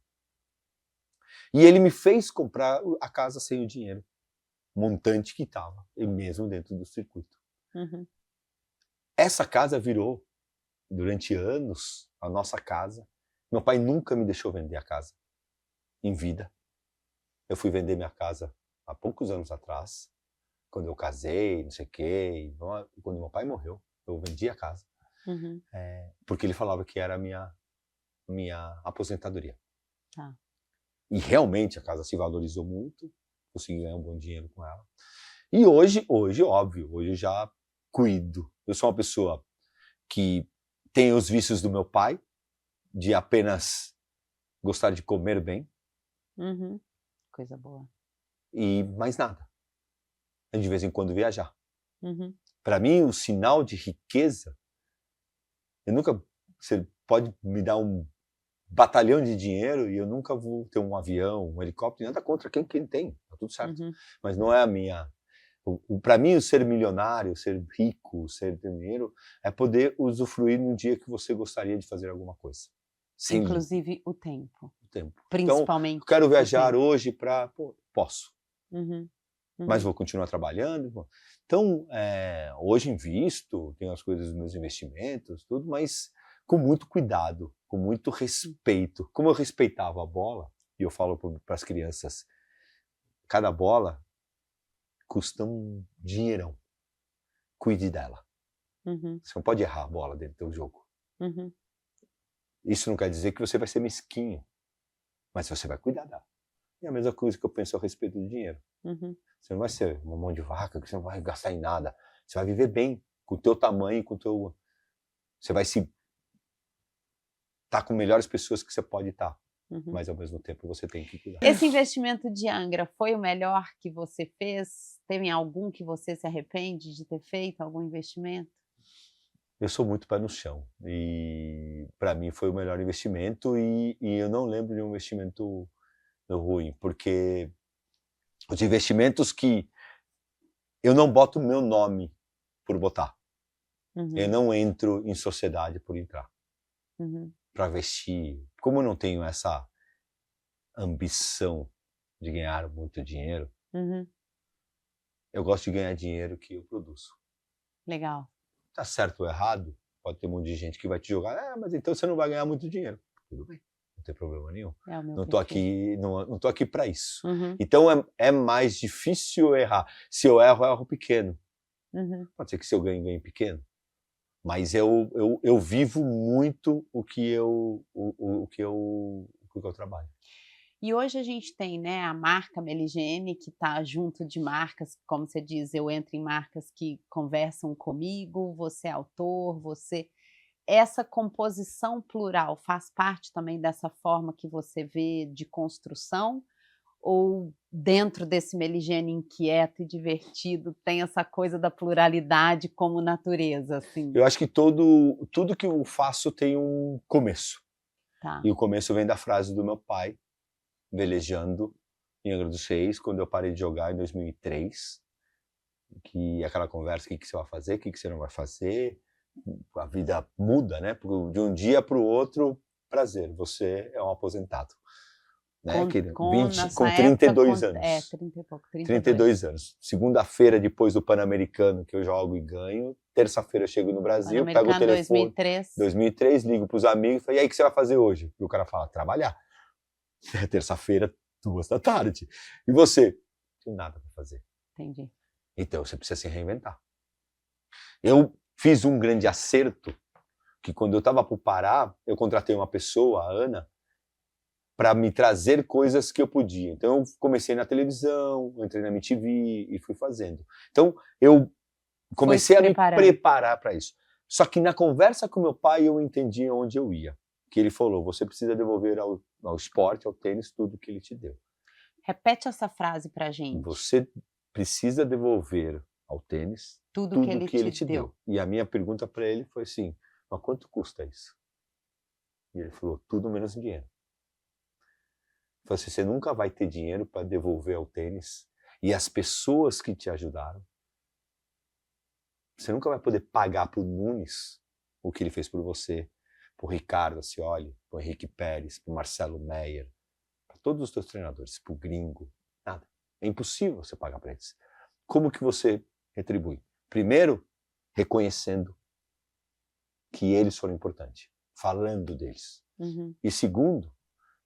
E ele me fez comprar a casa sem o dinheiro montante que estava, e mesmo dentro do circuito. Uhum. Essa casa virou, durante anos, a nossa casa. Meu pai nunca me deixou vender a casa, em vida. Eu fui vender minha casa há poucos anos atrás, quando eu casei, não sei o quê, quando meu pai morreu, eu vendi a casa. Uhum. Porque ele falava que era a minha aposentadoria. Tá. E realmente a casa se valorizou muito, consegui ganhar um bom dinheiro com ela. E hoje, óbvio, hoje eu já cuido. Eu sou uma pessoa que tem os vícios do meu pai, de apenas gostar de comer bem. Uhum. Coisa boa. E mais nada. De vez em quando viajar. Uhum. Para mim, o sinal de riqueza, você pode me dar um batalhão de dinheiro e eu nunca vou ter um avião, um helicóptero, nada contra quem tem, tá tudo certo. Uhum. Mas não é a minha Para mim, o ser milionário, ser rico, ser dinheiro, é poder usufruir num dia que você gostaria de fazer alguma coisa. Sem Inclusive o tempo. tempo. Principalmente. Então, eu quero o viajar tempo. hoje para... Posso. Uhum, Mas vou continuar trabalhando. Então, hoje invisto, tenho as coisas dos meus investimentos, tudo, mas com muito cuidado, com muito respeito. Como eu respeitava a bola, e eu falo para as crianças, cada bola custa um dinheirão. Cuide dela. Você não pode errar a bola dentro do jogo. Isso não quer dizer que você vai ser mesquinho, mas você vai cuidar dela. É a mesma coisa que eu penso a respeito do dinheiro. Você não vai ser uma mão de vaca, que você não vai gastar em nada. Você vai viver bem, com o teu tamanho, com o teu... Você vai se... estar com melhores pessoas que você pode estar. Mas ao mesmo tempo você tem que cuidar. Esse investimento de Angra foi o melhor que você fez? Teve algum que você se arrepende de ter feito, algum investimento? Eu sou muito pé no chão. E para mim foi o melhor investimento e eu não lembro de um investimento ruim, porque os investimentos que eu não boto o meu nome por botar. Eu não entro em sociedade por entrar. Para vestir. Como eu não tenho essa ambição de ganhar muito dinheiro, eu gosto de ganhar dinheiro que eu produzo. Legal. Tá certo ou errado, pode ter um monte de gente que vai te jogar, mas então você não vai ganhar muito dinheiro. Tudo bem, não tem problema nenhum. Não tô aqui para isso. Então é mais difícil errar. Se eu erro eu erro pequeno. Pode ser que se eu ganhe pequeno. Mas eu vivo muito o que eu trabalho. E hoje a gente tem, né, a marca Meligene, que está junto de marcas, como você diz, eu entro em marcas que conversam comigo, você é autor, essa composição plural faz parte também dessa forma que você vê de construção? Ou dentro desse Meligene inquieto e divertido tem essa coisa da pluralidade como natureza, assim? Eu acho que tudo que eu faço tem um começo. Tá. E o começo vem da frase do meu pai, velejando em Angra dos Reis, quando eu parei de jogar em 2003, que aquela conversa, o que você vai fazer, o que você não vai fazer, a vida muda, né? De um dia para o outro, prazer, você é um aposentado. Né? Com 32 anos. 30 e pouco, 32 anos. Segunda-feira, depois do Pan-Americano, que eu jogo e ganho. Terça-feira eu chego no Brasil, pego o telefone. 2003, ligo para os amigos e falo, e aí, o que você vai fazer hoje? E o cara fala, trabalhar. Terça-feira, 14h. E você? Não tenho nada para fazer. Entendi. Então, você precisa se reinventar. Eu fiz um grande acerto, que quando eu estava para o Pará, eu contratei uma pessoa, a Ana, para me trazer coisas que eu podia. Então, eu comecei na televisão, entrei na MTV e fui fazendo. Então, eu comecei a me preparar para isso. Só que na conversa com meu pai, eu entendi onde eu ia. Que ele falou, você precisa devolver ao esporte, ao tênis, tudo que ele te deu. Repete essa frase pra gente. Você precisa devolver ao tênis tudo que ele te deu. E a minha pergunta para ele foi assim, mas quanto custa isso? E ele falou, tudo menos dinheiro. Ele falou assim, você nunca vai ter dinheiro para devolver ao tênis e as pessoas que te ajudaram. Você nunca vai poder pagar para o Nunes o que ele fez por você, para o Ricardo Ascioli, para o Henrique Pérez, para o Marcelo Meyer, para todos os teus treinadores, para o Gringo, nada. É impossível você pagar para eles. Como que você retribui? Primeiro, reconhecendo que eles foram importantes, falando deles. E segundo,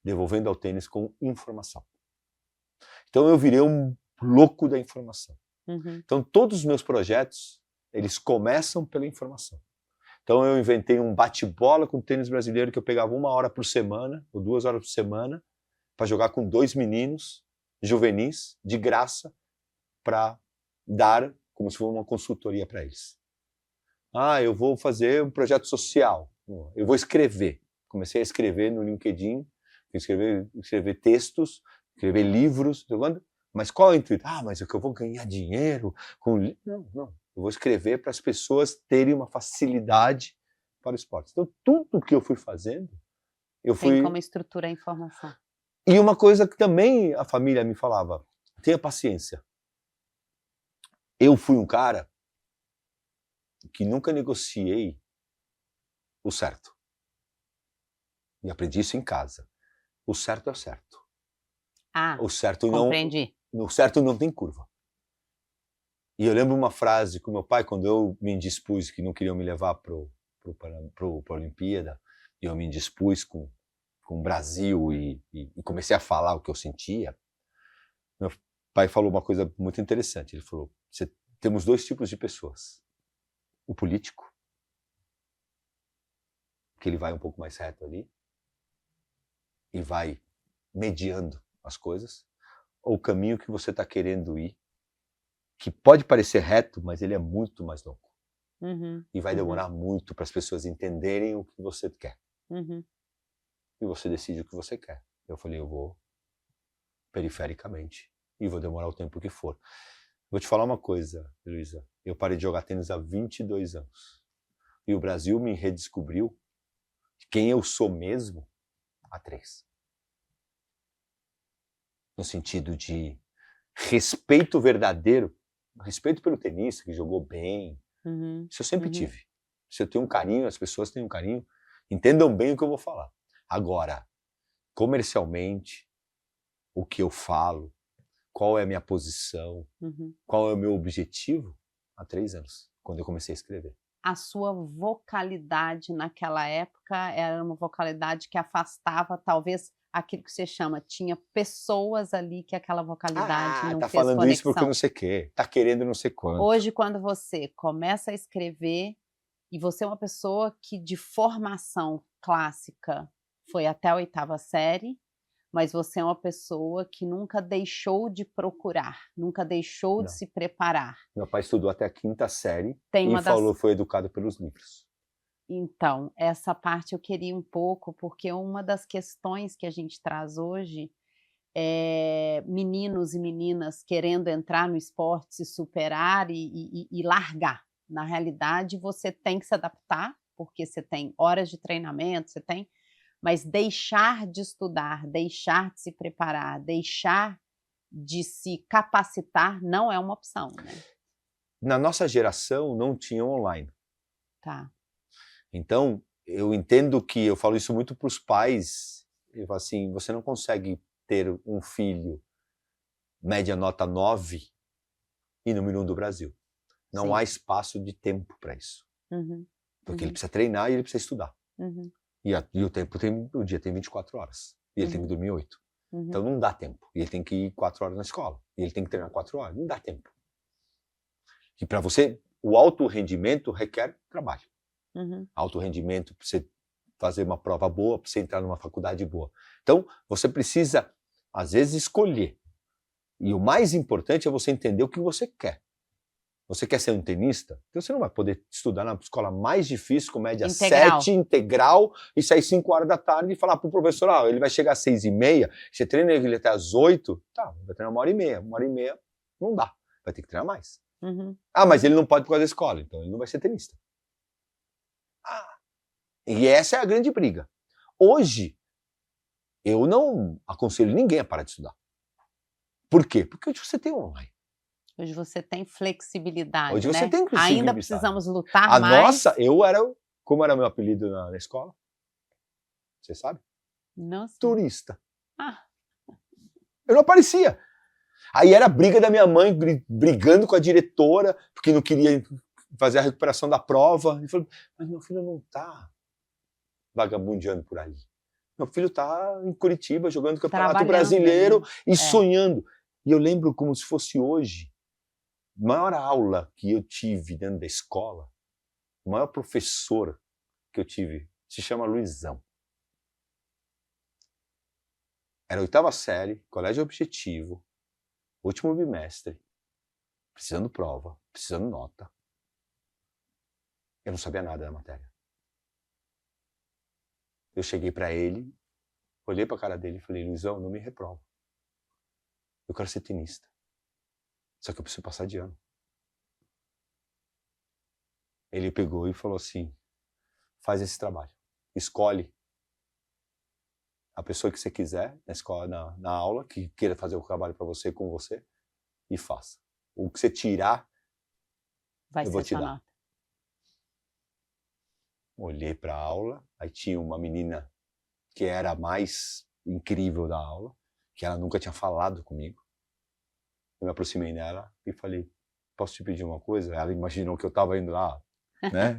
devolvendo ao tênis com informação. Então eu virei um louco da informação. Então todos os meus projetos, eles começam pela informação. Então eu inventei um bate-bola com o tênis brasileiro que eu pegava 1 hora por semana, ou 2 horas por semana, para jogar com 2 meninos juvenis, de graça, para dar como se fosse uma consultoria para eles. Eu vou fazer um projeto social, eu vou escrever. Comecei a escrever no LinkedIn, escrever textos, escrever livros, mas qual é o intuito? Mas é que eu vou ganhar dinheiro com... Não. Eu vou escrever para as pessoas terem uma facilidade para o esporte. Então, tudo que eu fui fazendo, Tem como estrutura a informação. E uma coisa que também a família me falava, tenha paciência. Eu fui um cara que nunca negociei o certo. E aprendi isso em casa. O certo é o certo. Ah, O certo compreendi. o certo não tem curva. E eu lembro uma frase com meu pai, quando eu me indispus, que não queriam me levar para a Olimpíada, e eu me indispus com o Brasil e comecei a falar o que eu sentia. Meu pai falou uma coisa muito interessante. Ele falou: temos 2 tipos de pessoas. O político, que ele vai um pouco mais reto ali, e vai mediando as coisas, ou o caminho que você está querendo ir, que pode parecer reto, mas ele é muito mais longo. E vai demorar muito para as pessoas entenderem o que você quer. E você decide o que você quer. Eu falei, eu vou perifericamente e vou demorar o tempo que for. Vou te falar uma coisa, Luísa. Eu parei de jogar tênis há 22 anos. E o Brasil me redescobriu quem eu sou mesmo há 3. No sentido de respeito verdadeiro, respeito pelo tenista que jogou bem. Isso eu sempre tive. Se eu tenho um carinho, as pessoas têm um carinho, entendam bem o que eu vou falar. Agora, comercialmente, o que eu falo, qual é a minha posição, qual é o meu objetivo, há 3 anos, quando eu comecei a escrever. A sua vocalidade naquela época era uma vocalidade que afastava talvez aquilo que você chama, tinha pessoas ali que aquela vocalidade não tá fez falando isso porque conexão. não sei o quê, tá querendo não sei quanto. Hoje, quando você começa a escrever, e você é uma pessoa que de formação clássica foi até a 8ª série, mas você é uma pessoa que nunca deixou de procurar, nunca deixou de Não. se preparar. Meu pai estudou até a 5ª série Tem e uma falou foi educado pelos livros. Então, essa parte eu queria um pouco, porque uma das questões que a gente traz hoje é meninos e meninas querendo entrar no esporte, se superar e largar. Na realidade, você tem que se adaptar, porque você tem horas de treinamento, mas deixar de estudar, deixar de se preparar, deixar de se capacitar não é uma opção, né? Na nossa geração não tinha online. Tá. Então, eu entendo que eu falo isso muito para os pais. Eu falo assim, você não consegue ter um filho média nota 9 e número 1 do Brasil. Não há espaço de tempo para isso. Porque ele precisa treinar e ele precisa estudar. E o dia tem 24 horas. E ele tem que dormir 8. Então não dá tempo. E ele tem que ir 4 horas na escola. E ele tem que treinar 4 horas. Não dá tempo. E para você, o alto rendimento requer trabalho. Alto rendimento para você fazer uma prova boa, para você entrar numa faculdade boa. Então, você precisa, às vezes, escolher. E o mais importante é você entender o que você quer. Você quer ser um tenista? Então você não vai poder estudar na escola mais difícil, com média Integral. 7, integral, e sair 5 horas da tarde e falar pro professor, ele vai chegar às 6h30, você treina ele até às 8, tá, vai treinar 1h30, 1h30 não dá, vai ter que treinar mais. Mas ele não pode por causa da escola, então ele não vai ser tenista. E essa é a grande briga. Hoje, eu não aconselho ninguém a parar de estudar. Por quê? Porque hoje você tem online. Hoje você tem flexibilidade, Hoje você né? tem flexibilidade. Ainda precisamos lutar A mais. nossa, como era meu apelido na escola? Você sabe? Não sei. Turista. Eu não aparecia. Aí era a briga da minha mãe, brigando com a diretora, porque não queria fazer a recuperação da prova. E falou, mas meu filho não tá vagabundeando por aí. Meu filho tá em Curitiba, jogando Campeonato Brasileiro, né? E sonhando. E eu lembro como se fosse hoje, a maior aula que eu tive dentro da escola, o maior professor que eu tive, se chama Luizão. Era a 8ª série, colégio objetivo, último bimestre, precisando prova, precisando nota. Eu não sabia nada da matéria. Eu cheguei para ele, olhei para a cara dele e falei, Luizão, não me reprova. Eu quero ser tenista. Só que eu preciso passar de ano. Ele pegou e falou assim, faz esse trabalho. Escolhe a pessoa que você quiser na escola, na aula, que queira fazer o trabalho para você, com você, e faça. O que você tirar, vai eu vou ser te sua dar. nota? Olhei para a aula, aí tinha uma menina que era a mais incrível da aula, que ela nunca tinha falado comigo. Eu me aproximei dela e falei, posso te pedir uma coisa? Ela imaginou que eu estava indo lá, né?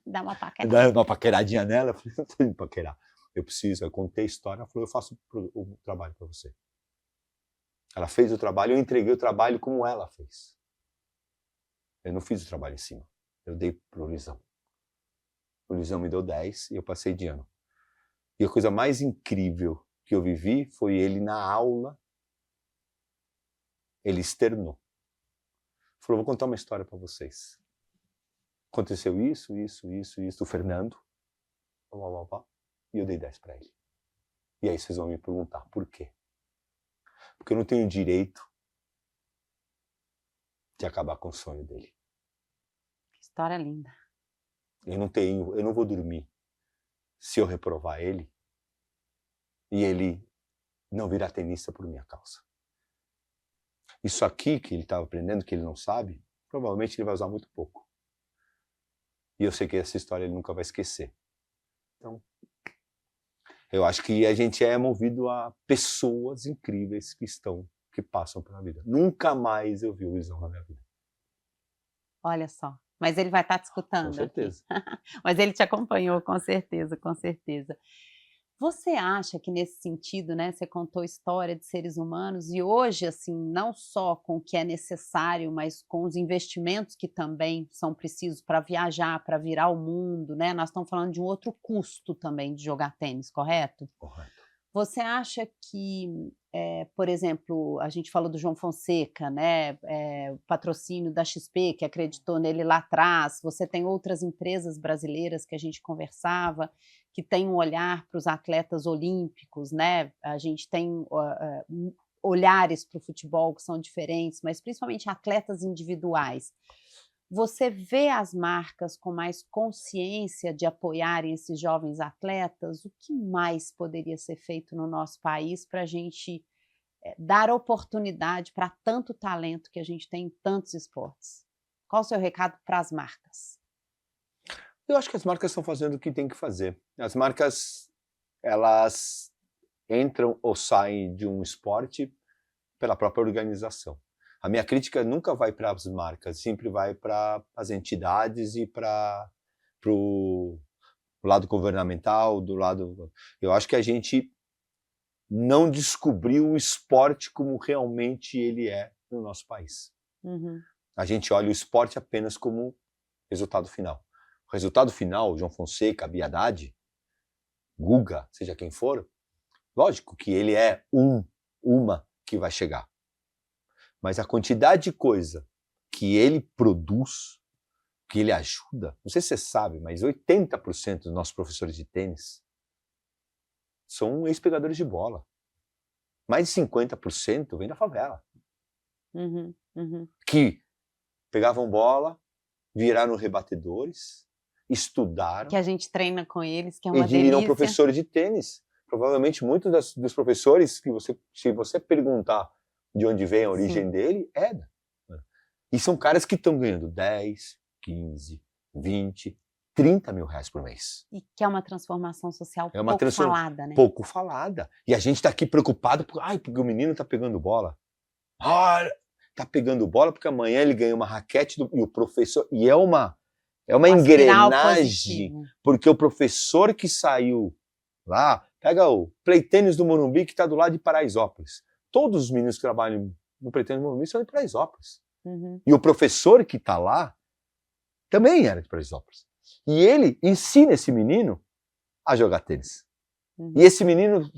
Dá uma paquera. Dar uma paqueradinha nela. Eu falei, não tô indo paquerar. Eu preciso. Eu contei a história, ela falou, eu faço o trabalho para você. Ela fez o trabalho, eu entreguei o trabalho como ela fez. Eu não fiz o trabalho em cima. Eu dei pro Luizão. O Luizão me deu 10 e eu passei de ano. E a coisa mais incrível que eu vivi foi ele na aula. Ele externou. Falou, vou contar uma história para vocês. Aconteceu isso, o Fernando. E eu dei 10 para ele. E aí vocês vão me perguntar, por quê? Porque eu não tenho direito de acabar com o sonho dele. Que história linda. Eu não vou dormir se eu reprovar ele e ele não virar tenista por minha causa. Isso aqui que ele estava aprendendo, que ele não sabe, provavelmente ele vai usar muito pouco. E eu sei que essa história ele nunca vai esquecer. Então, eu acho que a gente é movido a pessoas incríveis que passam pela vida. Nunca mais eu vi o Luizão na minha vida. Olha só. Mas ele vai estar te escutando. Com certeza. Mas ele te acompanhou, com certeza, com certeza. Você acha que nesse sentido, né, você contou história de seres humanos e hoje, assim, não só com o que é necessário, mas com os investimentos que também são precisos para viajar, para virar o mundo, né? Nós estamos falando de um outro custo também de jogar tênis, correto? Correto. Você acha que, por exemplo, a gente falou do João Fonseca, né? O patrocínio da XP, que acreditou nele lá atrás, você tem outras empresas brasileiras que a gente conversava, que tem um olhar para os atletas olímpicos, né? A gente tem olhares para o futebol que são diferentes, mas principalmente atletas individuais. Você vê as marcas com mais consciência de apoiarem esses jovens atletas? O que mais poderia ser feito no nosso país para a gente dar oportunidade para tanto talento que a gente tem em tantos esportes? Qual o seu recado para as marcas? Eu acho que as marcas estão fazendo o que tem que fazer. As marcas, elas entram ou saem de um esporte pela própria organização. A minha crítica nunca vai para as marcas, sempre vai para as entidades e para o lado governamental, do lado... Eu acho que a gente não descobriu o esporte como realmente ele é no nosso país. Uhum. A gente olha o esporte apenas como resultado final. O resultado final, João Fonseca, Bia Haddad, Guga, seja quem for, lógico que ele é uma que vai chegar. Mas a quantidade de coisa que ele produz, que ele ajuda, não sei se você sabe, mas 80% dos nossos professores de tênis são ex-pegadores de bola. Mais de 50% vem da favela. Uhum. Uhum. Que pegavam bola, viraram rebatedores, estudaram. Que a gente treina com eles, que é e uma viram delícia. professores de tênis. Provavelmente muitos dos professores que se você perguntar de onde vem a origem Sim. dele, E são caras que estão ganhando 10, 15, 20, 30 mil reais por mês. E que é uma transformação social É uma pouco falada, né? Pouco falada. E a gente está aqui preocupado porque o menino está pegando bola. Está pegando bola porque amanhã ele ganha uma raquete e o professor... E é uma engrenagem, porque o professor que saiu lá, pega o Play Tênis do Morumbi que está do lado de Paraisópolis. Todos os meninos que trabalham no Play Tênis do Morumbi são de Paraisópolis. Uhum. E o professor que está lá também era de Paraisópolis. E ele ensina esse menino a jogar tênis. Uhum. E esse menino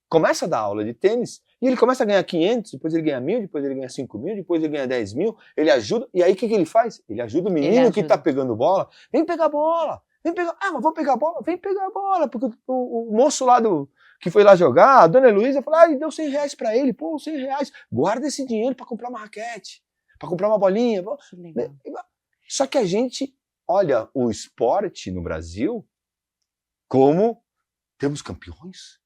começa a dar aula de tênis e ele começa a ganhar 500, depois ele ganha 1.000, depois ele ganha 5.000, depois ele ganha 10.000, ele ajuda. E aí o que ele faz? Ele ajuda o menino que está pegando bola. Vem pegar bola! Vem pegar... mas vou pegar bola? Vem pegar bola! Porque o moço lá que foi lá jogar, a dona Heloísa, falou, deu 100 reais para ele. Pô, 100 reais. Guarda esse dinheiro para comprar uma raquete, para comprar uma bolinha. Só que a gente olha o esporte no Brasil como temos campeões,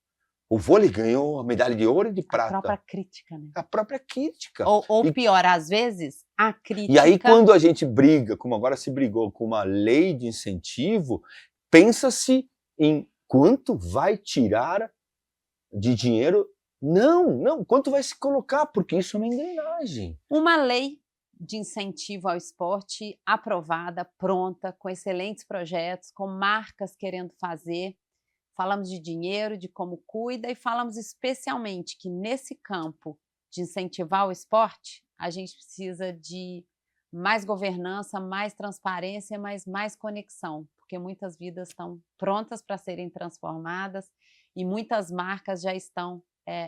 O vôlei ganhou a medalha de ouro e de A prata. própria crítica, né? A própria crítica. Ou pior, às vezes, a crítica... E aí, quando a gente briga, como agora se brigou com uma lei de incentivo, pensa-se em quanto vai tirar de dinheiro. Não, quanto vai se colocar, porque isso é uma engrenagem. Uma lei de incentivo ao esporte aprovada, pronta, com excelentes projetos, com marcas querendo fazer. Falamos de dinheiro, de como cuida, e falamos especialmente que nesse campo de incentivar o esporte, a gente precisa de mais governança, mais transparência, mas mais conexão, porque muitas vidas estão prontas para serem transformadas e muitas marcas já estão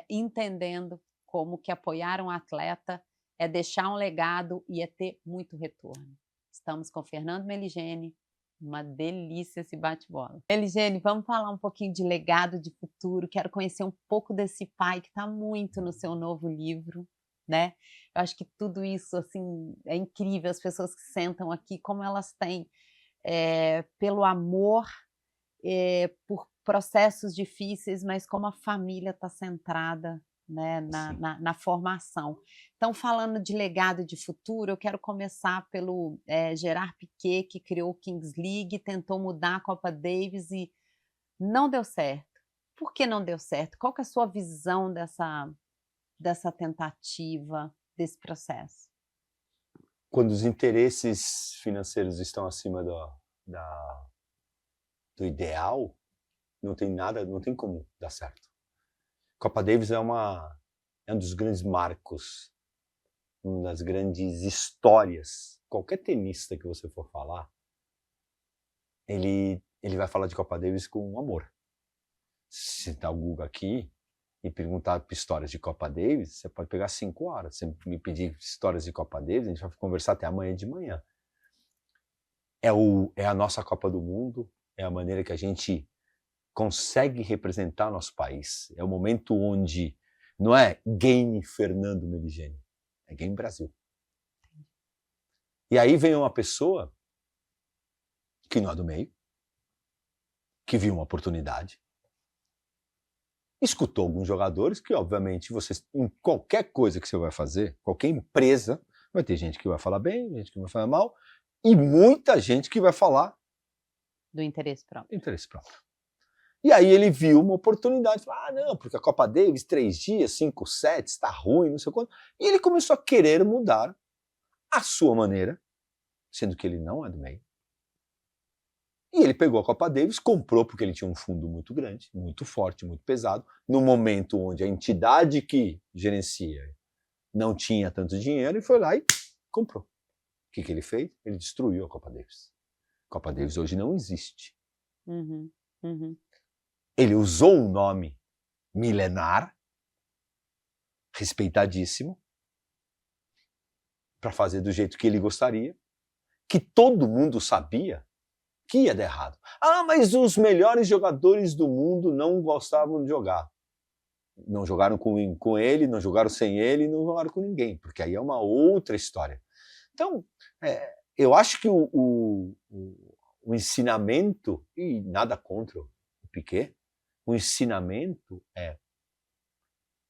entendendo como que apoiar um atleta é deixar um legado e é ter muito retorno. Estamos com Fernando Meligeni. Uma delícia esse bate-bola. Meligeni, vamos falar um pouquinho de legado, de futuro. Quero conhecer um pouco desse pai que está muito no seu novo livro, né? Eu acho que tudo isso assim é incrível. As pessoas que sentam aqui, como elas têm pelo amor, por processos difíceis, mas como a família está centrada, né, na formação. Então, falando de legado e de futuro, eu quero começar pelo Gerard Piqué, que criou o Kings League, tentou mudar a Copa Davis e não deu certo. Por que não deu certo? Qual que é a sua visão dessa tentativa, desse processo? Quando os interesses financeiros estão acima do ideal, não tem como dar certo. Copa Davis é um dos grandes marcos, uma das grandes histórias. Qualquer tenista que você for falar, ele vai falar de Copa Davis com amor. Se tá o Google aqui e perguntar histórias de Copa Davis, você pode pegar 5 horas. Se me pedir histórias de Copa Davis, a gente vai conversar até amanhã de manhã. É a nossa Copa do Mundo, é a maneira que a gente consegue representar nosso país. É o momento onde não é game Fernando Meligeni, é game Brasil. E aí vem uma pessoa que não é do meio, que viu uma oportunidade, escutou alguns jogadores que, obviamente, em qualquer coisa que você vai fazer, qualquer empresa, vai ter gente que vai falar bem, gente que vai falar mal, e muita gente que vai falar do interesse próprio. E aí ele viu uma oportunidade, falou, não, porque a Copa Davis, 3 dias, 5 sets, tá ruim, não sei quanto. E ele começou a querer mudar a sua maneira, sendo que ele não é do meio. E ele pegou a Copa Davis, comprou porque ele tinha um fundo muito grande, muito forte, muito pesado, no momento onde a entidade que gerencia não tinha tanto dinheiro, e foi lá e comprou. O que ele fez? Ele destruiu a Copa Davis. A Copa Davis hoje não existe. Ele usou um nome milenar, respeitadíssimo, para fazer do jeito que ele gostaria, que todo mundo sabia que ia dar errado. Mas os melhores jogadores do mundo não gostavam de jogar. Não jogaram com ele, não jogaram sem ele, não jogaram com ninguém, porque aí é uma outra história. Então, eu acho que o ensinamento, e nada contra o Piqué, o ensinamento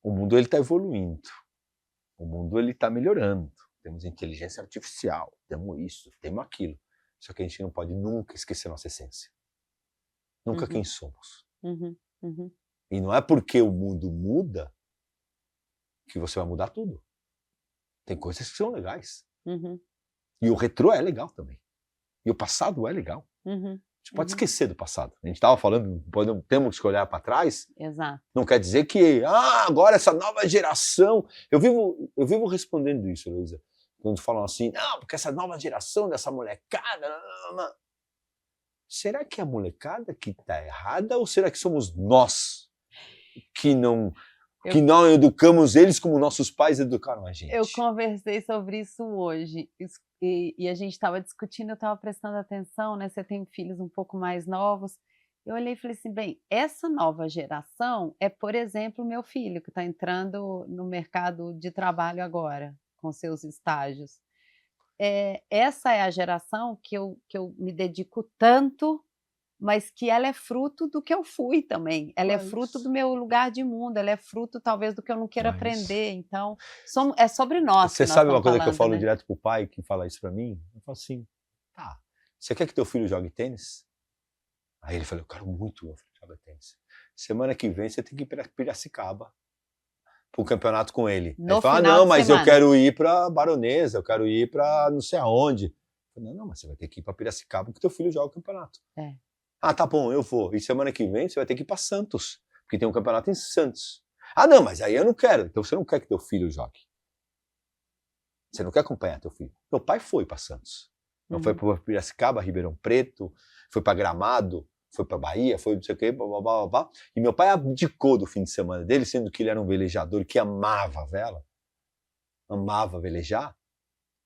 o mundo está evoluindo, o mundo está melhorando, temos inteligência artificial, temos isso, temos aquilo, só que a gente não pode nunca esquecer nossa essência, nunca quem somos. E não é porque o mundo muda que você vai mudar tudo. Tem coisas que são legais. E o retrô é legal também. E o passado é legal. A gente pode esquecer do passado. A gente estava falando, temos que olhar para trás. Exato. Não quer dizer que agora essa nova geração... Eu vivo respondendo isso, Luísa. Quando falam assim, não, porque essa nova geração dessa molecada... Não. Será que é a molecada que está errada ou será que somos nós que não educamos eles como nossos pais educaram a gente? Eu conversei sobre isso hoje e a gente estava discutindo, eu estava prestando atenção, né? Você tem filhos um pouco mais novos. Eu olhei e falei assim, bem, essa nova geração é, por exemplo, o meu filho, que está entrando no mercado de trabalho agora, com seus estágios. Essa é a geração que eu me dedico tanto mas que ela é fruto do que eu fui também. Ela é Mas fruto do meu lugar de mundo, ela é fruto talvez do que eu não queira mas aprender, então é sobre nós que você nós sabe uma estamos coisa que eu falando, falo né. direto pro pai que fala isso pra mim? Eu falo assim: "Tá, você quer que teu filho jogue tênis?" Aí ele falou: "Eu quero muito que meu filho jogue tênis. Semana que vem você tem que ir pra Piracicaba, para um campeonato com ele." Aí ele No fala: "Ah, final não, de mas eu semana. quero ir pra Baronesa, eu quero ir pra não sei aonde." Eu falei: "Não, mas você vai ter que ir pra Piracicaba porque teu filho joga o campeonato." É. "Ah, tá bom, eu vou. E semana que vem você vai ter que ir pra Santos, porque tem um campeonato em Santos." "Ah, não, mas aí eu não quero." Então você não quer que teu filho jogue. Você não quer acompanhar teu filho. Meu pai foi para Santos. Não foi Uhum. para Piracicaba, Ribeirão Preto, foi para Gramado, foi para Bahia, foi não sei o quê, blá, blá, blá, blá. E meu pai abdicou do fim de semana dele, sendo que ele era um velejador que amava a vela, amava velejar,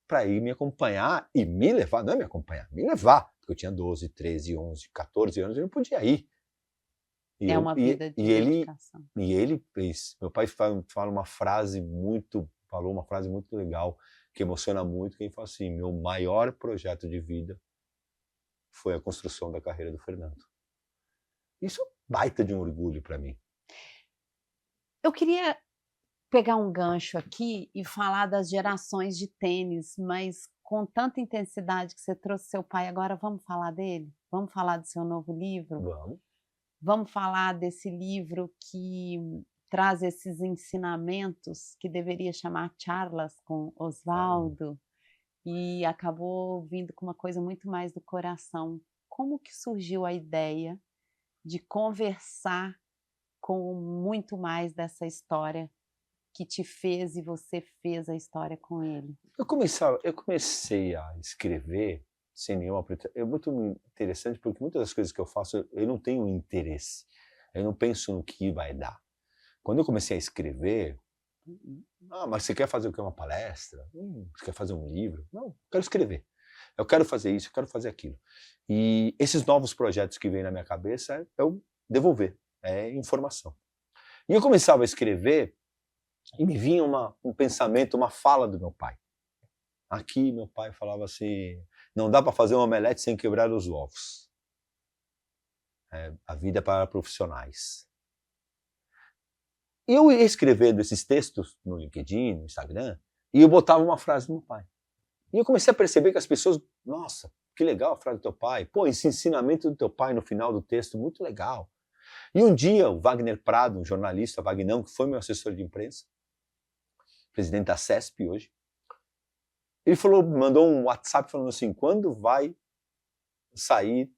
para ir me acompanhar e me levar, não é me acompanhar, me levar. Porque eu tinha 12, 13, 11, 14 anos, eu não podia ir. E, É eu, uma e, vida de e, ele, dedicação. e ele fez. Meu pai falou uma frase muito legal, que emociona muito, que ele fala assim: meu maior projeto de vida foi a construção da carreira do Fernando. Isso é um baita de um orgulho para mim. Eu queria pegar um gancho aqui e falar das gerações de tênis, mas com tanta intensidade que você trouxe seu pai, agora vamos falar dele? Vamos falar do seu novo livro? Vamos. Vamos falar desse livro que traz esses ensinamentos que deveria chamar Charlas com Vamos. Oswaldo e acabou vindo com uma coisa muito mais do coração. Como que surgiu a ideia de conversar com muito mais dessa história que te fez e você fez a história com ele? Eu comecei a escrever sem nenhuma pretensão. É muito interessante porque muitas das coisas que eu faço, eu não tenho interesse. Eu não penso no que vai dar. Quando eu comecei a escrever, "Ah, mas você quer fazer o quê? Uma palestra? Você quer fazer um livro?" Não, eu quero escrever. Eu quero fazer isso, eu quero fazer aquilo. E esses novos projetos que vêm na minha cabeça é eu devolver, é informação. E eu começava a escrever e me vinha um pensamento, uma fala do meu pai. Aqui meu pai falava assim: "Não dá para fazer um omelete sem quebrar os ovos. A vida é para profissionais." E eu ia escrevendo esses textos no LinkedIn, no Instagram, e eu botava uma frase do meu pai. E eu comecei a perceber que as pessoas, nossa, que legal a frase do teu pai. Pô, esse ensinamento do teu pai no final do texto, muito legal. E um dia o Wagner Prado, um jornalista, Vagnão, que foi meu assessor de imprensa, presidente da CESP hoje, ele falou, mandou um WhatsApp falando assim: quando vai sair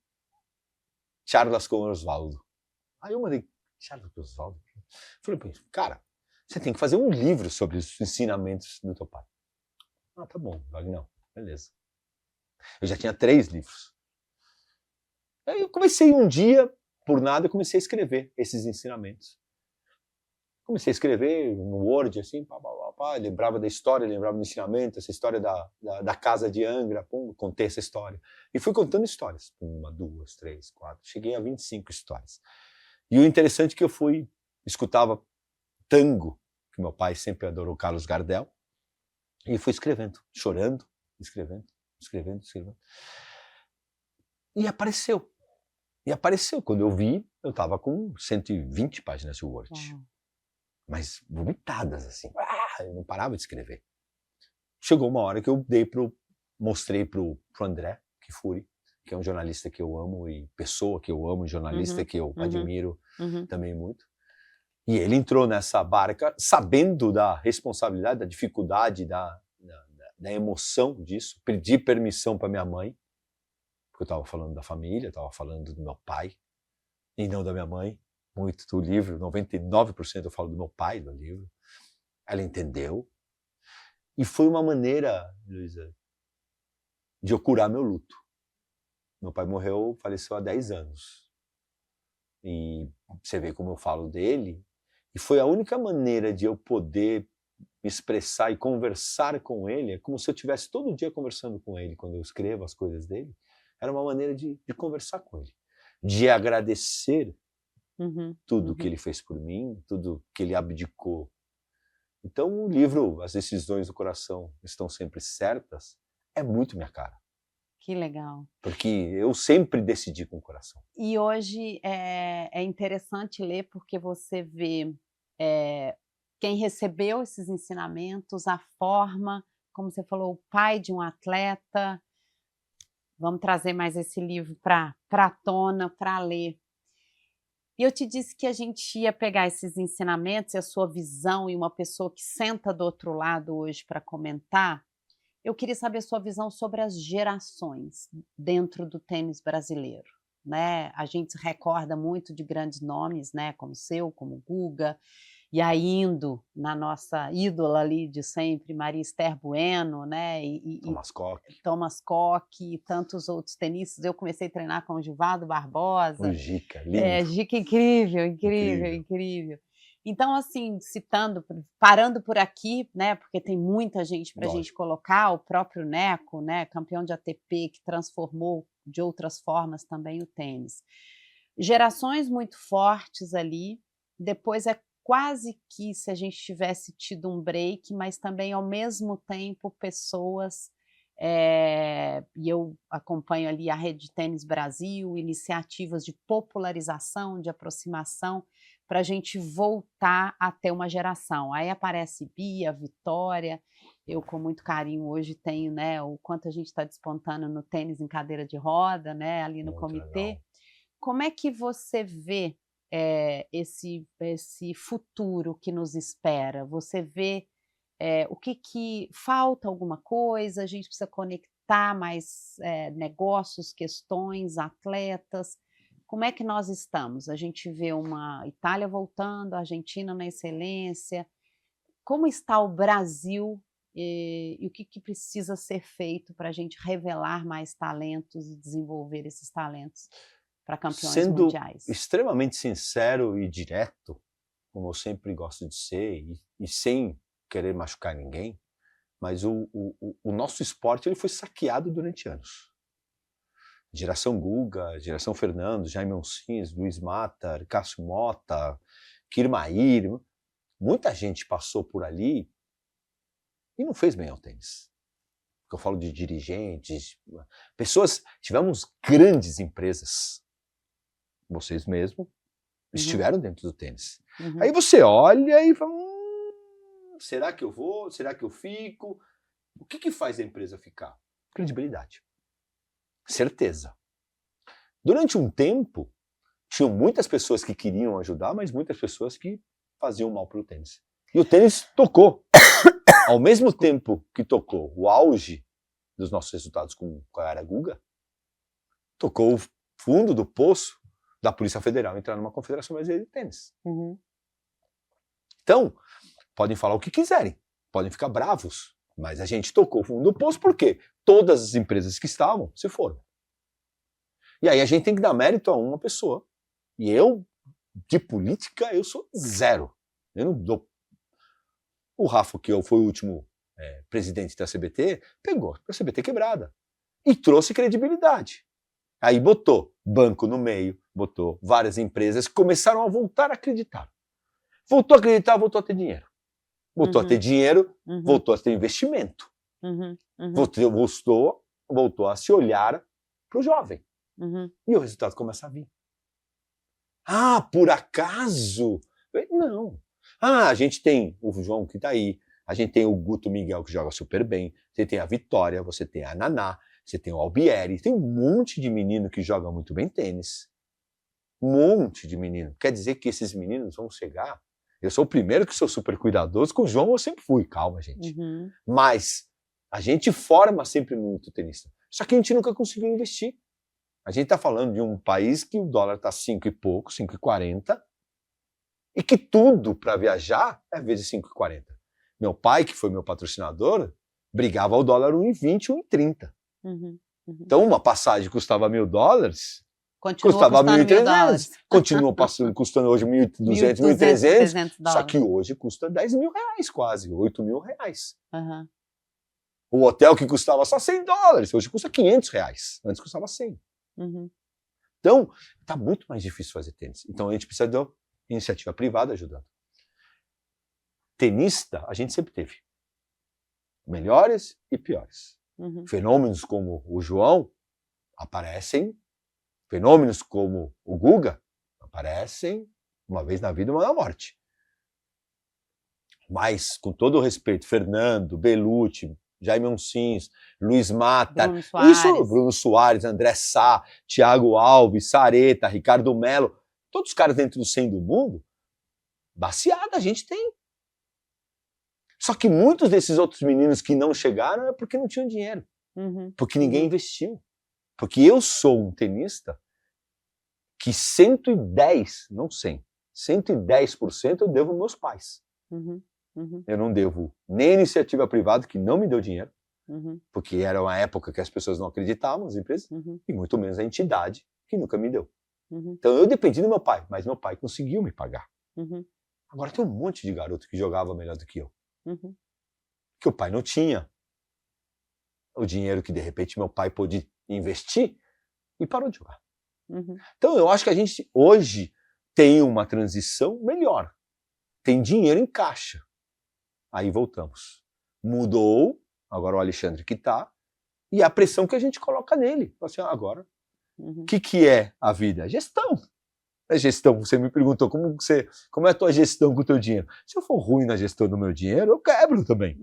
Charlas com Oswaldo? Aí eu mandei: Charlas com Oswaldo? Falei, cara, você tem que fazer um livro sobre os ensinamentos do teu pai. Ah, tá bom, Vagnão, beleza. Eu já tinha 3 livros. Aí eu comecei um dia, por nada, eu comecei a escrever esses ensinamentos. Comecei a escrever no Word, assim, pá, pá, pá, pá, lembrava da história, lembrava do ensinamento, essa história da casa de Angra, pum, contei essa história. E fui contando histórias, 1, 2, 3, 4, cheguei a 25 histórias. E o interessante é que eu escutava tango, que meu pai sempre adorou Carlos Gardel, e fui escrevendo, chorando, escrevendo, escrevendo, escrevendo. E apareceu. E apareceu. Quando eu vi, eu estava com 120 páginas de Word. Uau. Mas vomitadas, assim. Eu não parava de escrever. Chegou uma hora que eu mostrei pro André Kifuri, que é um jornalista que eu amo e pessoa que eu amo, jornalista Uhum, que eu uhum, admiro uhum. também muito. E ele entrou nessa barca sabendo da responsabilidade, da dificuldade, da emoção disso. Pedi permissão para minha mãe, porque eu estava falando da família, estava falando do meu pai, e não da minha mãe. Muito do livro, 99% eu falo do meu pai no livro. Ela entendeu. E foi uma maneira, Luísa, de eu curar meu luto. Meu pai morreu, faleceu há 10 anos. E você vê como eu falo dele. E foi a única maneira de eu poder me expressar e conversar com ele. É como se eu estivesse todo dia conversando com ele, quando eu escrevo as coisas dele. Era uma maneira de conversar com ele. De agradecer tudo que ele fez por mim, tudo que ele abdicou. Então o livro As Decisões do Coração Estão Sempre Certas é muito minha cara. Que legal. Porque eu sempre decidi com o coração. E hoje é interessante ler porque você vê quem recebeu esses ensinamentos, a forma, como você falou, o pai de um atleta. Vamos trazer mais esse livro para a tona, para ler. E eu te disse que a gente ia pegar esses ensinamentos e a sua visão e uma pessoa que senta do outro lado hoje para comentar. Eu queria saber a sua visão sobre as gerações dentro do tênis brasileiro, né? A gente se recorda muito de grandes nomes, né, como o seu, como o Guga, e aí indo na nossa ídola ali de sempre, Maria Esther Bueno, né, Thomas Koch. Thomas Koch e tantos outros tenistas. Eu comecei a treinar com o Givaldo Barbosa. O Gica, lindo. Gica incrível, incrível, incrível. Então, assim, parando por aqui, né, porque tem muita gente para a gente colocar, o próprio Neco, né, campeão de ATP, que transformou de outras formas também o tênis. Gerações muito fortes ali, depois é quase que se a gente tivesse tido um break, mas também ao mesmo tempo pessoas, e eu acompanho ali a Rede Tênis Brasil, iniciativas de popularização, de aproximação, para a gente voltar a ter uma geração. Aí aparece Bia, Vitória, eu com muito carinho hoje tenho, né, o quanto a gente está despontando no tênis em cadeira de roda, né, ali no comitê. Legal. Como é que você vê esse futuro que nos espera? Você vê o que falta alguma coisa? A gente precisa conectar mais negócios, questões, atletas. Como é que nós estamos? A gente vê uma Itália voltando, a Argentina na excelência. Como está o Brasil e o que precisa ser feito para a gente revelar mais talentos e desenvolver esses talentos para campeões mundiais? Sendo extremamente sincero e direto, como eu sempre gosto de ser, e sem querer machucar ninguém, mas o nosso esporte ele foi saqueado durante anos. Geração Guga, geração Fernando, Jaime Oncins, Luiz Mata, Cássio Mota, Kirmair, muita gente passou por ali e não fez bem ao tênis. Eu falo de dirigentes, pessoas, tivemos grandes empresas, vocês mesmos, estiveram dentro do tênis. Aí você olha e fala, será que eu vou? Será que eu fico? O que faz a empresa ficar? Credibilidade. Certeza. Durante um tempo, tinham muitas pessoas que queriam ajudar, mas muitas pessoas que faziam mal para o tênis. E o tênis tocou. Ao mesmo tempo que tocou o auge dos nossos resultados com a era Guga, tocou o fundo do poço da Polícia Federal entrar numa Confederação Brasileira de Tênis. Então, podem falar o que quiserem, podem ficar bravos, mas a gente tocou o fundo do poço porque todas as empresas que estavam se foram. E aí a gente tem que dar mérito a uma pessoa. E eu, de política, eu sou zero. Eu não dou. O Rafa, que foi o último presidente da CBT, pegou a CBT quebrada e trouxe credibilidade. Aí botou banco no meio, botou várias empresas que começaram a voltar a acreditar. Voltou a acreditar, voltou a ter dinheiro. Voltou a ter dinheiro, voltou a ter investimento. Voltou a se olhar para o jovem. E o resultado começa a vir. Ah, por acaso? Não. Ah, a gente tem o João que está aí, a gente tem o Guto Miguel que joga super bem, você tem a Vitória, você tem a Naná, você tem o Albieri, tem um monte de menino que joga muito bem tênis. Um monte de menino. Quer dizer que esses meninos vão chegar? Eu sou o primeiro que sou super cuidadoso, com o João eu sempre fui, calma, gente. Mas a gente forma sempre muito tenista. Só que a gente nunca conseguiu investir. A gente está falando de um país que o dólar está 5 e pouco, 5,40, e que tudo para viajar é vezes 5,40. Meu pai, que foi meu patrocinador, brigava ao dólar 1,20, 1,30. Então uma passagem custava $1.000, custava $1.300, continua custando hoje $1.200, $1.300, só que hoje custa R$10.000 quase, R$8.000. O hotel que custava só $100, hoje custa R$500, antes custava 100. Então, está muito mais difícil fazer tênis. Então, a gente precisa de iniciativa privada ajudando. Tenista, a gente sempre teve. Melhores e piores. Fenômenos como o João, Aparecem fenômenos como o Guga, aparecem uma vez na vida, uma na morte. Mas, com todo o respeito, Fernando, Belucci, Jaime Oncins, Luiz Mata, Bruno Soares, André Sá, Thiago Alves, Sareta, Ricardo Melo, todos os caras dentro do 100 do mundo, baseada a gente tem. Só que muitos desses outros meninos que não chegaram é porque não tinham dinheiro, porque ninguém investiu. Porque eu sou um tenista que 110, não 100, 110% eu devo aos meus pais. Eu não devo nem a iniciativa privada, que não me deu dinheiro, porque era uma época que as pessoas não acreditavam nas empresas, e muito menos a entidade, que nunca me deu. Então eu dependi do meu pai, mas meu pai conseguiu me pagar. Agora tem um monte de garoto que jogava melhor do que eu, que o pai não tinha o dinheiro que de repente meu pai pôde investir e parou de jogar. Então eu acho que a gente hoje tem uma transição melhor, tem dinheiro em caixa. Aí voltamos. Mudou, agora o Alexandre que tá, e a pressão que a gente coloca nele. Assim, agora, o que é a vida? Gestão. É gestão. Você me perguntou como é a tua gestão com o teu dinheiro. Se eu for ruim na gestão do meu dinheiro, eu quebro também.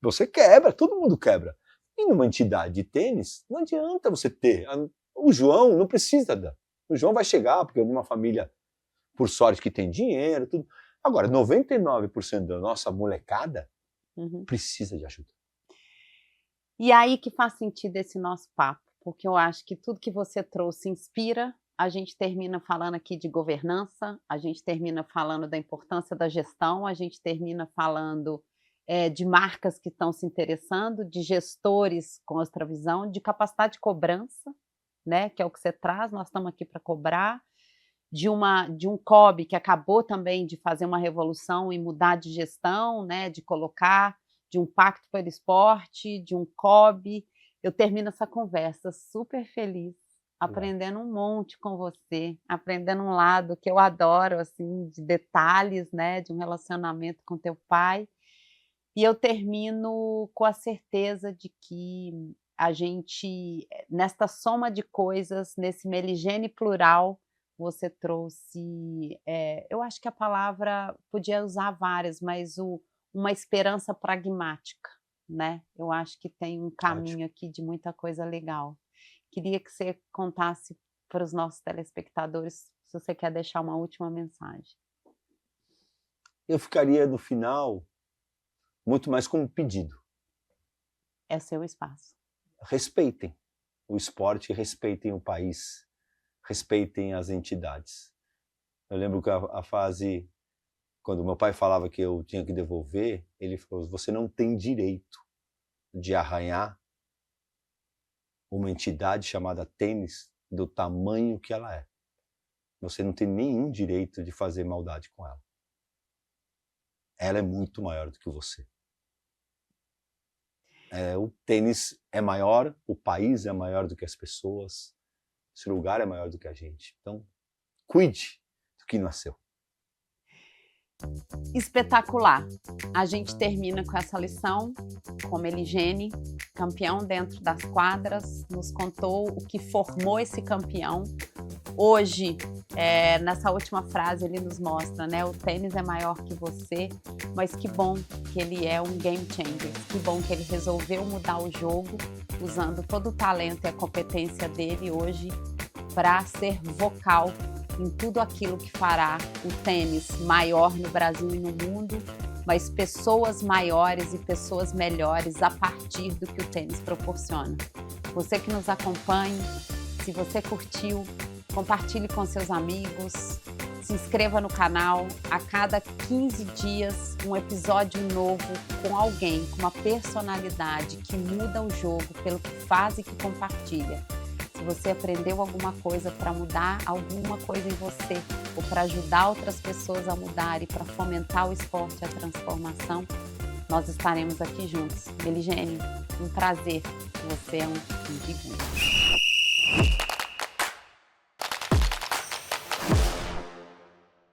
Você quebra, todo mundo quebra. E numa entidade de tênis, não adianta você ter. O João não precisa dar. O João vai chegar, porque é de uma família, por sorte, que tem dinheiro, tudo. Agora, 99% da nossa molecada precisa de ajuda. E aí que faz sentido esse nosso papo, porque eu acho que tudo que você trouxe inspira. A gente termina falando aqui de governança, a gente termina falando da importância da gestão, a gente termina falando de marcas que estão se interessando, de gestores com outra visão, de capacidade de cobrança, né, que é o que você traz, nós estamos aqui para cobrar, de um COB que acabou também de fazer uma revolução e mudar de gestão, né, de colocar, de um pacto pelo esporte, de um COB. Eu termino essa conversa super feliz, aprendendo um monte com você, aprendendo um lado que eu adoro, assim, de detalhes, né, de um relacionamento com teu pai. E eu termino com a certeza de que a gente, nesta soma de coisas, nesse Meligene plural, você trouxe, eu acho que a palavra, podia usar várias, mas uma esperança pragmática, né? Eu acho que tem um caminho aqui de muita coisa legal. Queria que você contasse para os nossos telespectadores, se você quer deixar uma última mensagem. Eu ficaria, no final, muito mais como um pedido. É seu espaço. Respeitem o esporte, respeitem o país, respeitem as entidades. Eu lembro que a fase, quando meu pai falava que eu tinha que devolver, ele falou: você não tem direito de arranhar uma entidade chamada tênis do tamanho que ela é. Você não tem nenhum direito de fazer maldade com ela. Ela é muito maior do que você. O tênis é maior, o país é maior do que as pessoas, esse lugar é maior do que a gente. Então, cuide do que não é seu. Espetacular. A gente termina com essa lição, com Meligene, campeão dentro das quadras, nos contou o que formou esse campeão. Hoje, nessa última frase, ele nos mostra, né? O tênis é maior que você, mas que bom que ele é um game changer. Que bom que ele resolveu mudar o jogo, usando todo o talento e a competência dele hoje para ser vocal em tudo aquilo que fará o tênis maior no Brasil e no mundo, mas pessoas maiores e pessoas melhores a partir do que o tênis proporciona. Você que nos acompanha, se você curtiu, compartilhe com seus amigos, se inscreva no canal. A cada 15 dias, um episódio novo com alguém, com uma personalidade que muda o jogo pelo que faz e que compartilha. Se você aprendeu alguma coisa para mudar alguma coisa em você, ou para ajudar outras pessoas a mudar e para fomentar o esporte e a transformação, nós estaremos aqui juntos. Meligene, um prazer. Você é um figura.